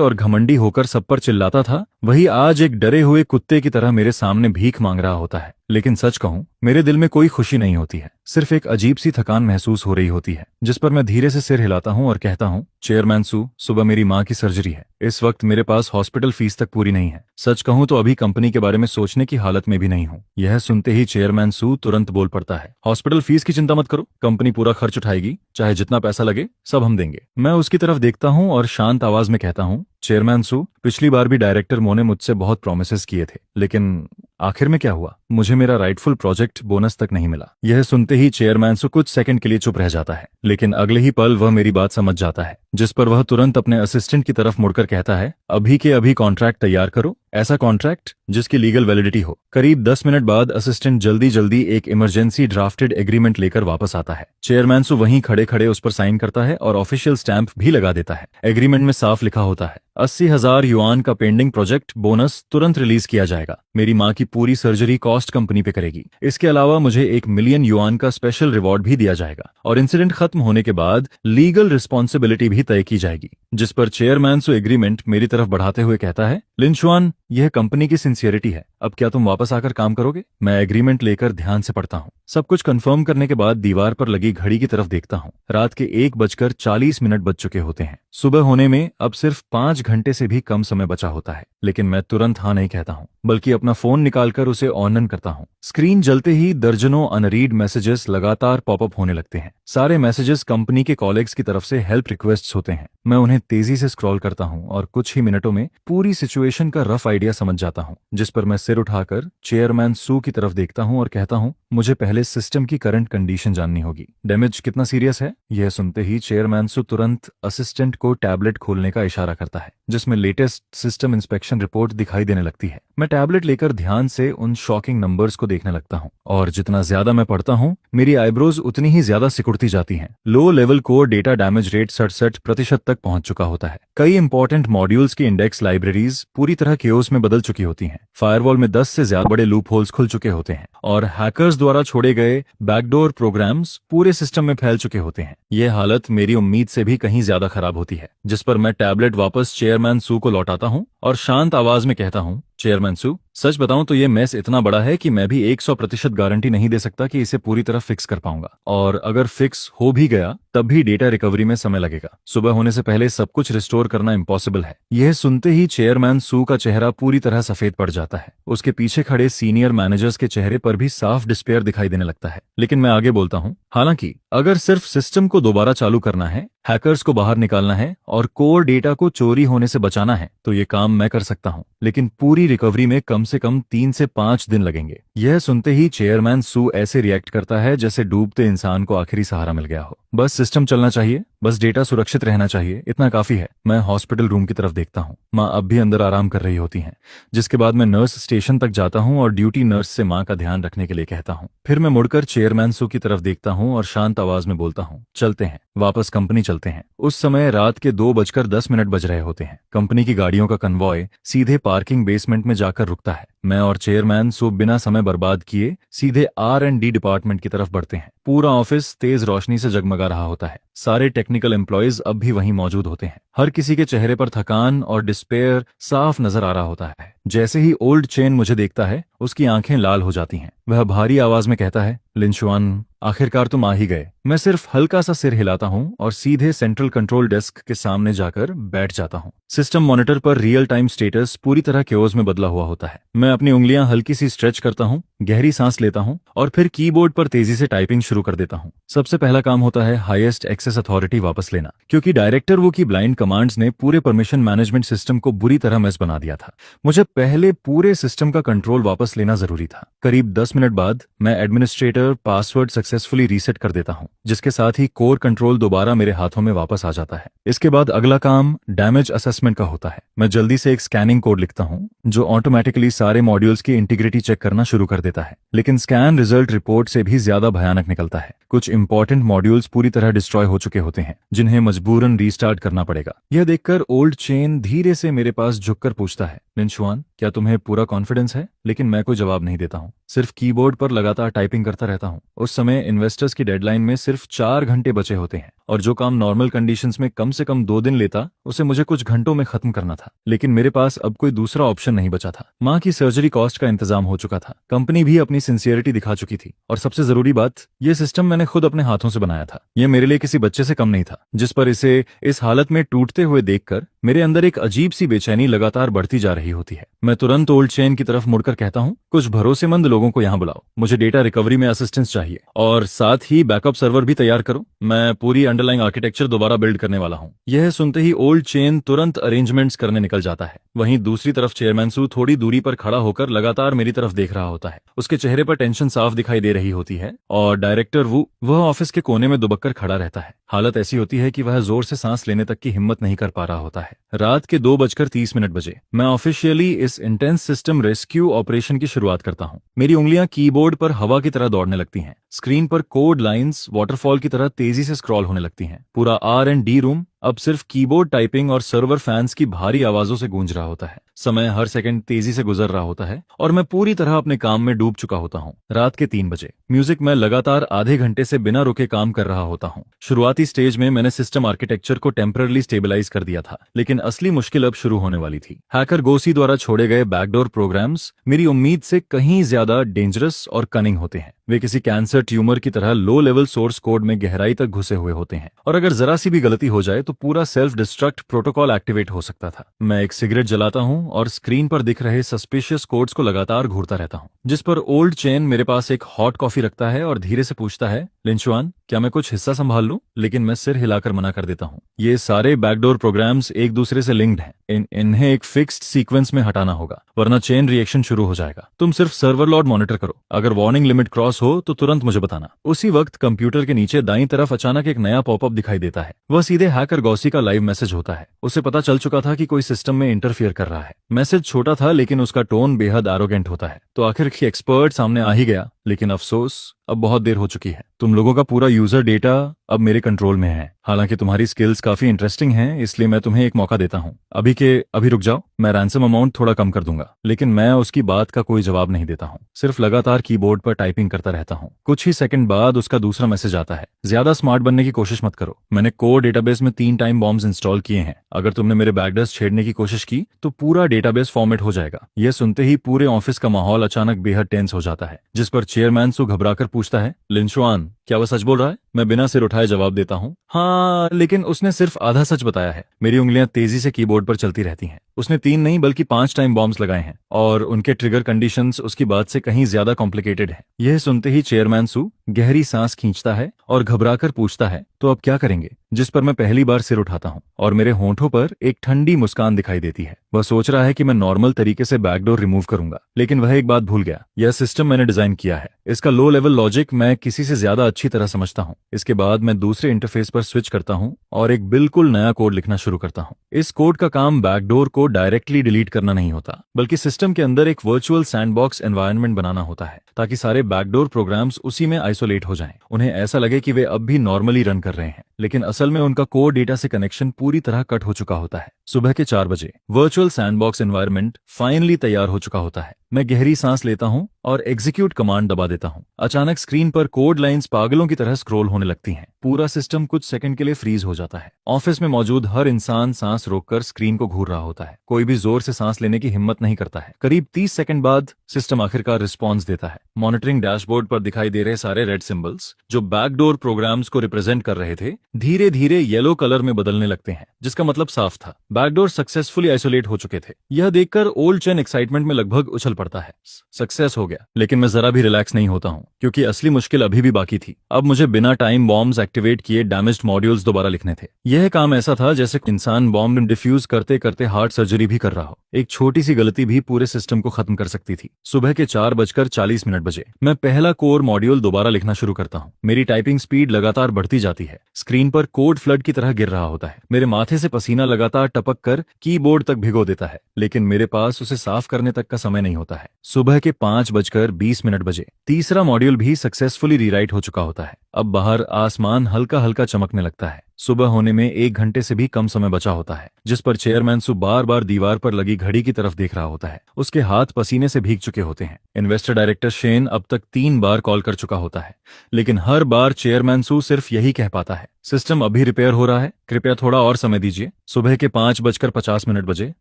और घमंडी होकर सब पर चिल्लाता था, वही आज एक डरे हुए कुत्ते की तरह मेरे सामने भीख मांग रहा होता है। लेकिन सच कहूं, मेरे दिल में कोई खुशी नहीं होती है। सिर्फ एक अजीब सी थकान महसूस हो रही होती है, जिस पर मैं धीरे से सिर हिलाता हूं और कहता हूं, चेयरमैन सू, सुबह मेरी माँ की सर्जरी है। इस वक्त मेरे पास हॉस्पिटल फीस तक पूरी नहीं है। सच कहूं तो अभी कंपनी के बारे में सोचने की हालत में भी नहीं हूं। यह सुनते ही चेयरमैन सू तुरंत बोल पड़ता है, हॉस्पिटल फीस की चिंता मत करो, कंपनी पूरा खर्च उठाएगी। चाहे जितना पैसा लगे सब हम देंगे। मैं उसकी तरफ देखता हूं और शांत आवाज में कहता हूं, चेयरमैन सू, पिछली बार भी डायरेक्टर मो ने मुझसे बहुत प्रोमिसेस किए थे, लेकिन आखिर में क्या हुआ? मुझे मेरा राइटफुल प्रोजेक्ट बोनस तक नहीं मिला। यह सुनते ही चेयरमैन सू कुछ सेकंड के लिए चुप रह जाता है, लेकिन अगले ही पल वह मेरी बात समझ जाता है, जिस पर वह तुरंत अपने असिस्टेंट की तरफ मुड़कर कहता है, अभी के अभी कॉन्ट्रैक्ट तैयार करो, ऐसा कॉन्ट्रैक्ट जिसकी लीगल वैलिडिटी हो। करीब 10 मिनट बाद असिस्टेंट जल्दी जल्दी एक इमरजेंसी ड्राफ्टेड एग्रीमेंट लेकर वापस आता है। चेयरमैन सू वहीं खड़े खड़े उस पर साइन करता है और ऑफिशियल स्टैंप भी लगा देता है। एग्रीमेंट में साफ लिखा होता है, 80,000 युआन का पेंडिंग प्रोजेक्ट बोनस तुरंत रिलीज किया जाएगा। मेरी माँ की पूरी सर्जरी कॉस्ट कंपनी पे करेगी। इसके अलावा मुझे 1 मिलियन युआन का स्पेशल रिवॉर्ड भी दिया जाएगा, और इंसिडेंट खत्म होने के बाद लीगल रिस्पॉन्सिबिलिटी भी तय की जाएगी। जिस पर चेयरमैन सू एग्रीमेंट मेरी तरफ बढ़ाते हुए कहता है, लिंचुआन, यह कंपनी की सिंसियरिटी है। अब क्या तुम वापस आकर काम करोगे? मैं एग्रीमेंट लेकर ध्यान से पढ़ता हूँ। सब कुछ कंफर्म करने के बाद दीवार पर लगी घड़ी की तरफ देखता हूँ। रात के 1:40 बज चुके होते हैं। सुबह होने में अब सिर्फ 5 घंटे से भी कम समय बचा होता है, लेकिन मैं तुरंत हाँ नहीं कहता हूँ, बल्कि अपना फोन निकालकर उसे ऑन करता हूँ। स्क्रीन जलते ही दर्जनों अनरीड मैसेजेस लगातार पॉपअप होने लगते हैं। सारे मैसेजेस कंपनी के कॉलेग्स की तरफ से हेल्प रिक्वेस्ट्स होते हैं। मैं उन्हें तेजी से स्क्रॉल करता हूँ और कुछ ही मिनटों में पूरी सिचुएशन का रफ आइडिया समझ जाता हूँ, जिस पर मैं सिर उठाकर चेयरमैन सू की तरफ देखता हूँ और कहता हूँ, मुझे पहले सिस्टम की करंट कंडीशन जाननी होगी। डैमेज कितना सीरियस है? यह सुनते ही चेयरमैन सू तुरंत असिस्टेंट को टैबलेट खोलने का इशारा करता है, जिसमें लेटेस्ट सिस्टम इंस्पेक्शन रिपोर्ट दिखाई देने लगती है। मैं टैबलेट लेकर ध्यान से उन शॉकिंग नंबर्स को देखने लगता हूँ, और जितना ज्यादा मैं पढ़ता हूँ, मेरी आईब्रोज उतनी ही ज्यादा सिकुड़ती जाती हैं। Low level core data damage rate 67% तक पहुंच चुका होता है। कई इंपॉर्टेंट मॉड्यूल्स की इंडेक्स लाइब्रेरीज पूरी तरह केओस में बदल चुकी होती हैं। फायरवॉल में 10 से ज्यादा बड़े लूप होल्स खुल चुके होते हैं, और हैकर्स द्वारा छोड़े गए बैकडोर प्रोग्राम्स पूरे सिस्टम में फैल चुके होते हैं। यह हालत मेरी उम्मीद से भी कहीं ज्यादा खराब होती है, जिस पर मैं टैबलेट वापस चेयरमैन सू को लौटाता हूँ और शांत आवाज में कहता हूँ, चेयरमैन सू, सच बताऊं तो ये मेस इतना बड़ा है कि मैं भी 100% गारंटी नहीं दे सकता कि इसे पूरी तरह फिक्स कर पाऊंगा, और अगर फिक्स हो भी गया तब भी डेटा रिकवरी में समय लगेगा। सुबह होने से पहले सब कुछ रिस्टोर करना इम्पॉसिबल है। यह सुनते ही चेयरमैन सू का चेहरा पूरी तरह सफेद पड़ जाता है। उसके पीछे खड़े सीनियर मैनेजर्स के चेहरे पर भी साफ डिस्पेयर दिखाई देने लगता है। लेकिन मैं आगे बोलता हूँ, हालांकि अगर सिर्फ सिस्टम को दोबारा चालू करना है, हैकर्स को बाहर निकालना है और कोर डेटा को चोरी होने से बचाना है, तो ये काम मैं कर सकता हूँ, लेकिन पूरी रिकवरी में कम से कम 3 से 5 दिन लगेंगे। यह सुनते ही चेयरमैन सू ऐसे रिएक्ट करता है जैसे डूबते इंसान को आखिरी सहारा मिल गया हो। बस सिस्टम चलना चाहिए, बस डेटा सुरक्षित रहना चाहिए, इतना काफी है। मैं हॉस्पिटल रूम की तरफ देखता हूँ। माँ अब भी अंदर आराम कर रही होती हैं, जिसके बाद मैं नर्स स्टेशन तक जाता हूँ और ड्यूटी नर्स से माँ का ध्यान रखने के लिए कहता हूँ। फिर मैं मुड़कर चेयरमैन सू की तरफ देखता हूँ और शांत आवाज में बोलता हूँ, चलते हैं, वापस कंपनी चलते हैं। उस समय रात के 2:10 बज रहे होते हैं। कंपनी की गाड़ियों का कन्वॉय सीधे पार्किंग बेसमेंट में जाकर रुकता है। मैं और चेयरमैन सू बिना समय बर्बाद किए सीधे R&D डिपार्टमेंट की तरफ बढ़ते हैं। पूरा ऑफिस तेज रोशनी से जगमगा रहा होता है। सारे टेक्निकल एम्प्लॉयज अब भी वहीं मौजूद होते हैं। हर किसी के चेहरे पर थकान और डिस्पेयर साफ नजर आ रहा होता है। जैसे ही ओल्ड चेन मुझे देखता है उसकी आंखें लाल हो जाती हैं। वह भारी आवाज में कहता है, लिंशुआन, आखिरकार तुम आ ही गए। मैं सिर्फ हल्का सा सिर हिलाता हूँ और सीधे सेंट्रल कंट्रोल डेस्क के सामने जाकर बैठ जाता हूँ। सिस्टम मॉनिटर पर रियल टाइम स्टेटस पूरी तरह केओस में बदला हुआ होता है। मैं अपनी उंगलियां हल्की सी स्ट्रेच करता हूँ, गहरी सांस लेता हूँ और फिर कीबोर्ड पर तेजी से टाइपिंग शुरू कर देता हूँ। सबसे पहला काम होता है हाईएस्ट एक्सेस अथॉरिटी वापस लेना, क्योंकि डायरेक्टर वो की ब्लाइंड कमांड्स ने पूरे परमिशन मैनेजमेंट सिस्टम को बुरी तरह मेस बना दिया था। मुझे पहले पूरे सिस्टम का कंट्रोल वापस लेना जरूरी था। करीब 10 मिनट बाद मैं एडमिनिस्ट्रेटर पासवर्ड सक्सेसफुली रीसेट कर देता हूँ, जिसके साथ ही कोर कंट्रोल दोबारा मेरे हाथों में वापस आ जाता है। इसके बाद अगला काम डैमेज असेसमेंट का होता है। मैं जल्दी से एक स्कैनिंग कोड लिखता हूँ जो ऑटोमेटिकली सारे मॉड्यूल्स की इंटीग्रिटी चेक करना शुरू कर देता है, लेकिन स्कैन रिजल्ट रिपोर्ट से भी ज्यादा भयानक निकलता है। कुछ इंपॉर्टेंट मॉड्यूल्स पूरी तरह डिस्ट्रॉय हो चुके होते हैं, जिन्हें मजबूरन रीस्टार्ट करना पड़ेगा। यह देखकर ओल्ड चेन धीरे से मेरे पास झुककर पूछता है, लिंशुआन, क्या तुम्हें पूरा कॉन्फिडेंस है? लेकिन मैं कोई जवाब नहीं देता हूँ, सिर्फ कीबोर्ड पर लगातार टाइपिंग करता रहता हूँ। उस समय इन्वेस्टर्स की डेडलाइन में सिर्फ 4 घंटे बचे होते हैं और जो काम नॉर्मल कंडीशंस में कम से कम 2 दिन लेता, उसे मुझे कुछ घंटों में खत्म करना था। लेकिन मेरे पास अब कोई दूसरा ऑप्शन नहीं बचा था। माँ की सर्जरी कॉस्ट का इंतजाम हो चुका था, कंपनी भी अपनी सिंसियरिटी दिखा चुकी थी और सबसे जरूरी बात, ये सिस्टम मैंने खुद अपने हाथों से बनाया था। यह मेरे लिए किसी बच्चे से कम नहीं था, जिस पर इसे इस हालत में टूटते हुए देखकर मेरे अंदर एक अजीब सी बेचैनी लगातार बढ़ती जा रही होती है। मैं तुरंत ओल्ड चेन की तरफ मुड़कर कहता हूँ, कुछ भरोसेमंद लोगों को यहाँ बुलाओ, मुझे डेटा रिकवरी में असिस्टेंस चाहिए और साथ ही बैकअप सर्वर भी तैयार करो। मैं पूरी अंडरलाइंग आर्किटेक्चर दोबारा बिल्ड करने वाला हूँ। यह सुनते ही ओल्ड चेन तुरंत अरेंजमेंट्स करने निकल जाता है। वहीं दूसरी तरफ चेयरमैन सू थोड़ी दूरी पर खड़ा होकर लगातार मेरी तरफ देख रहा होता है। उसके चेहरे पर टेंशन साफ दिखाई दे रही होती है और डायरेक्टर वह ऑफिस के कोने में दुबक कर खड़ा रहता है। हालत ऐसी होती है कि वह जोर से सांस लेने तक की हिम्मत नहीं कर पा रहा होता है। रात के 2:30 बजे मैं ऑफिशियली इस इंटेंस सिस्टम रेस्क्यू ऑपरेशन की शुरुआत करता हूँ। मेरी उंगलियां कीबोर्ड पर हवा की तरह दौड़ने लगती हैं। स्क्रीन पर कोड लाइंस वाटरफॉल की तरह तेजी से स्क्रॉल होने लगती हैं। पूरा R&D रूम अब सिर्फ कीबोर्ड टाइपिंग और सर्वर फैंस की भारी आवाजों से गूंज रहा होता है। समय हर सेकंड तेजी से गुजर रहा होता है और मैं पूरी तरह अपने काम में डूब चुका होता हूँ। रात के 3 बजे म्यूजिक में लगातार आधे घंटे से बिना रुके काम कर रहा होता हूँ। शुरुआती स्टेज में मैंने सिस्टम आर्किटेक्चर को टेम्पररी स्टेबलाइज कर दिया था, लेकिन असली मुश्किल अब शुरू होने वाली थी। हैकर गोसी द्वारा छोड़े गए बैकडोर प्रोग्राम्स मेरी उम्मीद से कहीं ज्यादा डेंजरस और कनिंग होते हैं। वे किसी कैंसर ट्यूमर की तरह लो लेवल सोर्स कोड में गहराई तक घुसे हुए होते हैं और अगर जरा सी भी गलती हो जाए तो पूरा सेल्फ डिस्ट्रक्ट प्रोटोकॉल एक्टिवेट हो सकता था। मैं एक सिगरेट जलाता हूं और स्क्रीन पर दिख रहे सस्पिशियस कोड्स को लगातार घूरता रहता हूं, जिस पर ओल्ड चेन मेरे पास एक हॉट कॉफी रखता है और धीरे से पूछता है, लिंशुआन, क्या मैं कुछ हिस्सा संभाल लूं? लेकिन मैं सिर हिलाकर मना कर देता हूं। ये सारे बैकडोर प्रोग्राम्स एक दूसरे से लिंक्ड हैं। इन्हें एक फिक्स्ड सीक्वेंस में हटाना होगा, वरना चेन रिएक्शन शुरू हो जाएगा। तुम सिर्फ सर्वर लॉग मॉनिटर करो, अगर वार्निंग लिमिट क्रॉस हो तो तुरंत मुझे बताना। उसी वक्त कंप्यूटर के नीचे दाईं तरफ अचानक एक नया पॉपअप दिखाई देता है। वह सीधे हैकर गॉसी का लाइव मैसेज होता है। उसे पता चल चुका था कि कोई सिस्टम में इंटरफियर कर रहा है। मैसेज छोटा था लेकिन उसका टोन बेहद एरोगेंट होता है। तो आखिर की एक्सपर्ट सामने आ ही गया, लेकिन अफसोस अब बहुत देर हो चुकी है। तुम लोगों का पूरा यूजर डेटा अब मेरे कंट्रोल में है। हालांकि तुम्हारी स्किल्स काफी इंटरेस्टिंग हैं, इसलिए मैं तुम्हें एक मौका देता हूं। अभी रुक जाओ, मैं रैंसम अमाउंट थोड़ा कम कर दूंगा। लेकिन मैं उसकी बात का कोई जवाब नहीं देता हूं, सिर्फ लगातार कीबोर्ड पर टाइपिंग करता रहता हूं। कुछ ही सेकंड बाद उसका दूसरा मैसेज आता है, ज्यादा स्मार्ट बनने की कोशिश मत करो। मैंने कोर डेटाबेस में 3 टाइम बॉम्ब्स इंस्टॉल किए हैं। अगर तुमने मेरे बैकडर्स छेड़ने की कोशिश की तो पूरा डेटाबेस फॉर्मेट हो जाएगा। यह सुनते ही पूरे ऑफिस का माहौल अचानक बेहद टेंस हो जाता है, जिस पर चेयरमैन सु घबराकर पूछता है, लिंशुआन, क्या वह सच बोल रहा है? मैं बिना सिर उठाए जवाब देता हूँ, हाँ, लेकिन उसने सिर्फ आधा सच बताया है। मेरी उंगलियां तेजी से कीबोर्ड पर चलती रहती हैं। उसने 3 नहीं बल्कि 5 टाइम बॉम्ब्स लगाए हैं और उनके ट्रिगर कंडीशंस उसकी बात से कहीं ज्यादा कॉम्प्लिकेटेड है। यह सुनते ही चेयरमैन सू गहरी सांस खींचता है और घबराकर पूछता है, तो अब क्या करेंगे? जिस पर मैं पहली बार सिर उठाता हूँ और मेरे होंठों पर एक ठंडी मुस्कान दिखाई देती है। वह सोच रहा है कि मैं नॉर्मल तरीके से बैकडोर रिमूव करूंगा, लेकिन वह एक बात भूल गया। यह सिस्टम मैंने डिजाइन किया है, इसका लो लेवल लॉजिक मैं किसी से ज्यादा अच्छी तरह समझता हूँ। इसके बाद मैं दूसरे इंटरफेस पर स्विच करता हूँ और एक बिल्कुल नया कोड लिखना शुरू करता हूँ। इस कोड का काम बैकडोर को डायरेक्टली डिलीट करना नहीं होता, बल्कि सिस्टम के अंदर एक वर्चुअल सैंडबॉक्स एनवायरनमेंट बनाना होता है, ताकि सारे बैकडोर प्रोग्राम्स उसी में आइसोलेट हो जाएं। उन्हें ऐसा लगे कि वे अब भी नॉर्मली रन कर रहे हैं। लेकिन असल में उनका कोर डेटा से कनेक्शन पूरी तरह कट हो चुका होता है। सुबह के 4 बजे वर्चुअल सैंडबॉक्स एनवायरनमेंट फाइनली तैयार हो चुका होता है। मैं गहरी सांस लेता हूं और एग्जीक्यूट कमांड दबा देता हूं। अचानक स्क्रीन पर कोड लाइंस पागलों की तरह स्क्रॉल होने लगती हैं। पूरा सिस्टम कुछ सेकंड के लिए फ्रीज हो जाता है। ऑफिस में मौजूद हर इंसान सांस रोककर स्क्रीन को घूर रहा होता है। कोई भी जोर से सांस लेने की हिम्मत नहीं करता है। करीब 30 सेकंड बाद सिस्टम आखिरकार रिस्पॉन्स देता है। मॉनिटरिंग डैशबोर्ड पर दिखाई दे रहे सारे रेड सिंबल्स जो बैकडोर प्रोग्राम्स को रिप्रेजेंट कर रहे थे, धीरे धीरे येलो कलर में बदलने लगते हैं, जिसका मतलब साफ था, बैकडोर सक्सेसफुली आइसोलेट हो चुके थे। यह देखकर ओल्ड चेन एक्साइटमेंट में लगभग उछल पड़ता है। सक्सेस हो गया। लेकिन मैं जरा भी रिलैक्स नहीं होता हूं, क्योंकि असली मुश्किल अभी भी बाकी थी। अब मुझे बिना टाइम बॉम्ब्स एक्टिवेट किए डैमेज्ड मॉड्यूल्स दोबारा लिखने थे। यह काम ऐसा था जैसे इंसान बॉम्ब डिफ्यूज करते करते हार्ट सर्जरी भी कर रहा हो। एक छोटी सी गलती भी पूरे सिस्टम को खत्म कर सकती थी। सुबह के 4:40 बजे मैं पहला कोर मॉड्यूल दोबारा लिखना शुरू करता हूँ। मेरी टाइपिंग स्पीड लगातार बढ़ती जाती है। स्क्रीन पर कोड फ्लड की तरह गिर रहा होता है। मेरे माथे से पसीना लगातार टपक कर कीबोर्ड तक भिगो देता है, लेकिन मेरे पास उसे साफ करने तक का समय नहीं होता है। सुबह के 5:20 बजे तीसरा मॉड्यूल भी सक्सेसफुली रीराइट हो चुका होता है। अब बाहर आसमान हल्का हल्का चमकने लगता है। सुबह होने में 1 घंटे से भी कम समय बचा होता है, जिस पर चेयरमैन सु बार बार दीवार पर लगी घड़ी की तरफ देख रहा होता है। उसके हाथ पसीने से भीग चुके होते हैं। इन्वेस्टर डायरेक्टर शेन अब तक 3 बार कॉल कर चुका होता है, लेकिन हर बार चेयरमैन सु सिर्फ यही कह पाता है, सिस्टम अभी रिपेयर हो रहा है, कृपया थोड़ा और समय दीजिए। सुबह के 5:50 बजे